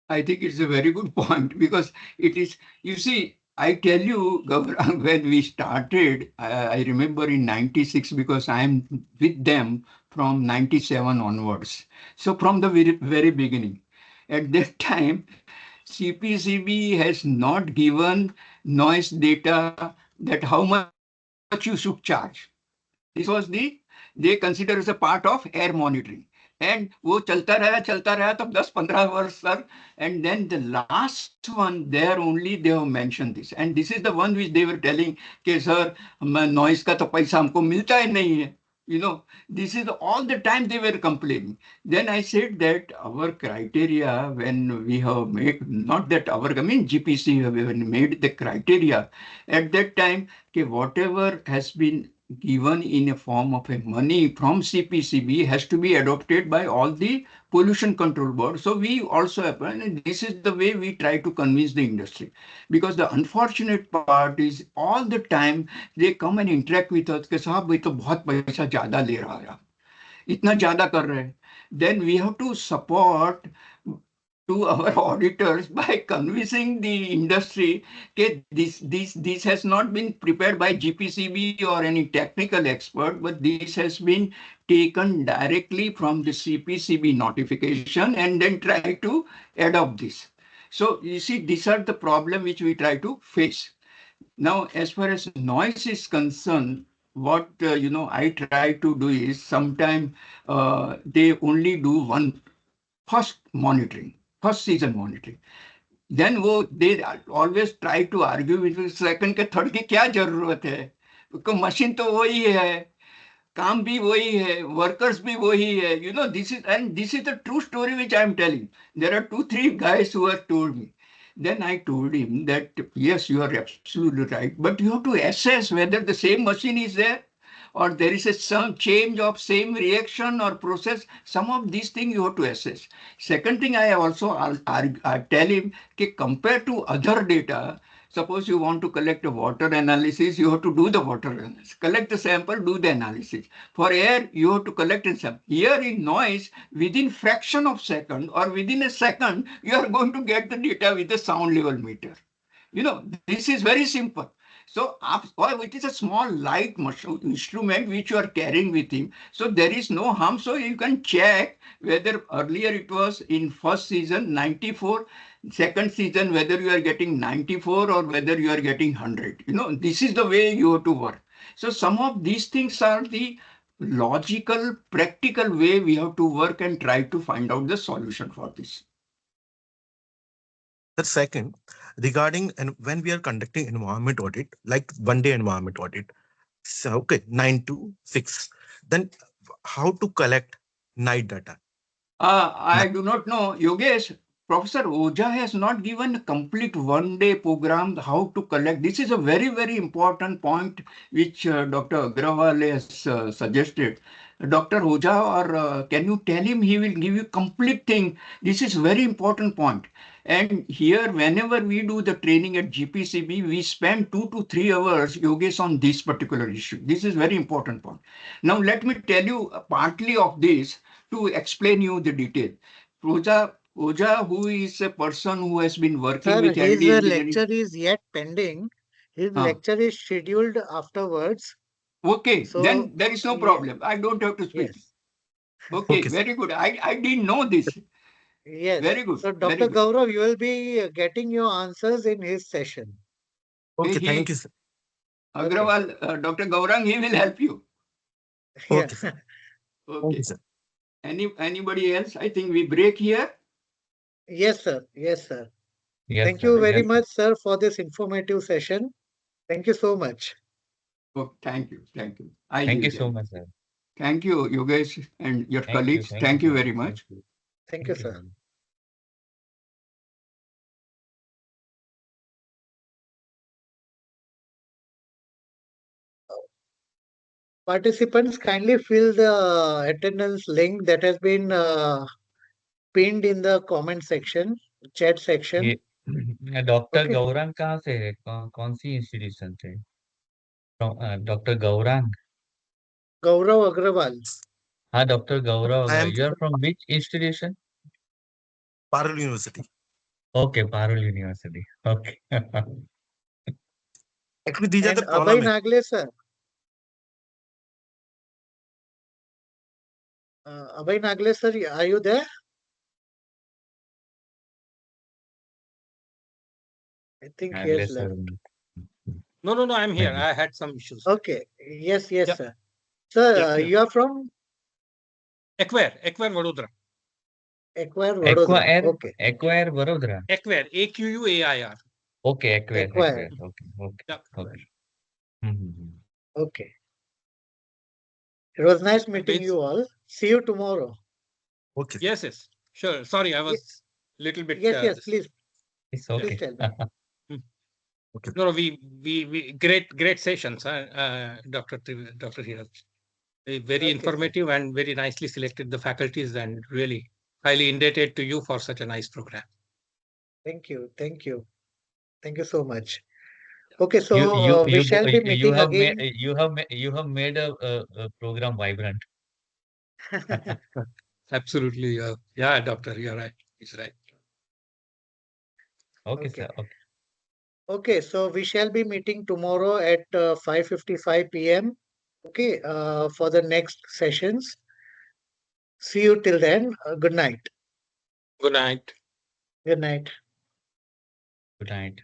I think it's a very good point because it is, you see, I tell you, Gaurav, when we started, I remember in 96 because I'm with them from 97 onwards. So from the very beginning. At that time, CPCB has not given noise data that how much you should charge. This was they consider as a part of air monitoring. And वो चलता रहा तब 10-15 वर्ष sir. And then the last one, there only they have mentioned this. And this is the one which they were telling कि sir noise का तो पैसा हमको मिलता ही नहीं है. You know, this is all the time they were complaining. Then I said that our criteria, when we have made, not that our, I mean GPC, when made the criteria, at that time, okay, whatever has been given in a form of a money from CPCB has to be adopted by all the pollution control board. So we also apply, and this is the way we try to convince the industry. Because the unfortunate part is all the time they come and interact with us कि साहब ये तो बहुत पैसा ज्यादा ले रहा है, इतना ज्यादा कर रहे हैं. Then we have to support to our auditors by convincing the industry that this has not been prepared by GPCB or any technical expert, but this has been taken directly from the CPCB notification and then try to adopt this. So you see, these are the problem which we try to face. Now, as far as noise is concerned, what I try to do is sometime they only do one first monitoring, first season monitoring. Then वो they always try to argue with the second के third की क्या जरूरत है, क्योंकि machine तो वही है, काम भी वही है, workers भी वही है. This is the true story which I am telling. There are 2-3 guys who have told me. Then I told him that yes, you are absolutely right, but you have to assess whether the same machine is there or there is some change of same reaction or process. Some of these things you have to assess. Second thing, I also I tell him that compared to other data, suppose you want to collect a water analysis, you have to do the water analysis. Collect the sample, do the analysis. For air, you have to collect and sample. Here in noise, within fraction of second or within a second, you are going to get the data with the sound level meter. This is very simple. So, or it is a small light instrument which you are carrying with him. So there is no harm. So you can check whether earlier it was in first season 94, second season whether you are getting 94 or whether you are getting 100. This is the way you have to work. So some of these things are the logical, practical way we have to work and try to find out the solution for this. The second, regarding and when we are conducting environment audit, like 1 day environment audit, so okay, 9 to 6, then how to collect night data? I do not know. Yogesh, Professor Oja has not given a complete 1 day program how to collect. This is a very, very important point which Dr. Agrawal has suggested. Dr. Oja, or can you tell him he will give you complete thing? This is very important point. And here, whenever we do the training at GPCB, we spend 2 to 3 hours, Yogesh, on this particular issue. This is very important point. Now, let me tell you partly of this to explain you the detail. Roja, Oja, who is a person who has been working Sir, with his LD engineering. lecture is yet pending. His Ah, lecture is scheduled afterwards. okay, So, then there is no yeah, problem. I don't have to speak. yes, Okay, Okay, sir. very good. I didn't know this. yes. Very good, So, very Dr. good. Gaurav, you will be getting your answers in his session. Okay, thank you, He, sir. Okay. Agrawal, Dr. Gaurang, he will help you. Yeah. Okay, sir. Thank you, Okay. sir. Anybody else? I think we break here. Yes, sir. Yes, sir. Yes, Thank sir. you Thank very Yes, you. sir. much, sir, for this informative session. Thank you so much. Oh, thank you. Thank you. I Thank will you so join. much, sir. Thank you, you guys and your colleagues. Thank you, Thank you sir. very Thank much. you. Thank you, Thank you, sir. sir. Participants, kindly fill the attendance link that has been pinned in the comment section, chat ये section. Doctor Okay. Gaurang कहाँ से है? कौन सी institution से? Doctor Gaurang. Gaurav Agrawal. हाँ, doctor Gaurav I Agrawal. am You are from from which institution? Parallel University. Okay, Parul University. Okay. Actually, these are And the Abhay problem. Nagle, sir. Abhay Nagle, sir, are you there? I think he has Unless, left. No, I'm here. maybe. I had some issues. Okay. Yes, yes, Yeah, sir. Sir, yeah. you are from Acquire Vadodara. Acquire Vadodara. Okay. Acquire Barodara. Acquire, AQUAIR. Okay, Acquire. Acquire. Okay, okay, Yeah, okay. Mm-hmm. Okay. It was nice meeting base. you all. See you tomorrow. Okay, sir. Yes. Sure. Sorry, I Ye- was little bit Yes, yes, this. please, It's Yeah. please okay. tell me. Mm. Okay. No, we great sessions, Dr. Hiral. Very Okay, sir. informative and very nicely selected the faculties, and really highly indebted to you for such a nice program. Thank you. Thank you. Thank you so much. Okay, You so you we you shall be meeting again. you have made a program vibrant. Absolutely. Yeah, doctor, you're right. He's right. Okay, Okay. sir. Okay. Okay, so we shall be meeting tomorrow at 5:55 p.m. Okay, for the next sessions. See you till then. Good night. Good night. Good night. Good night.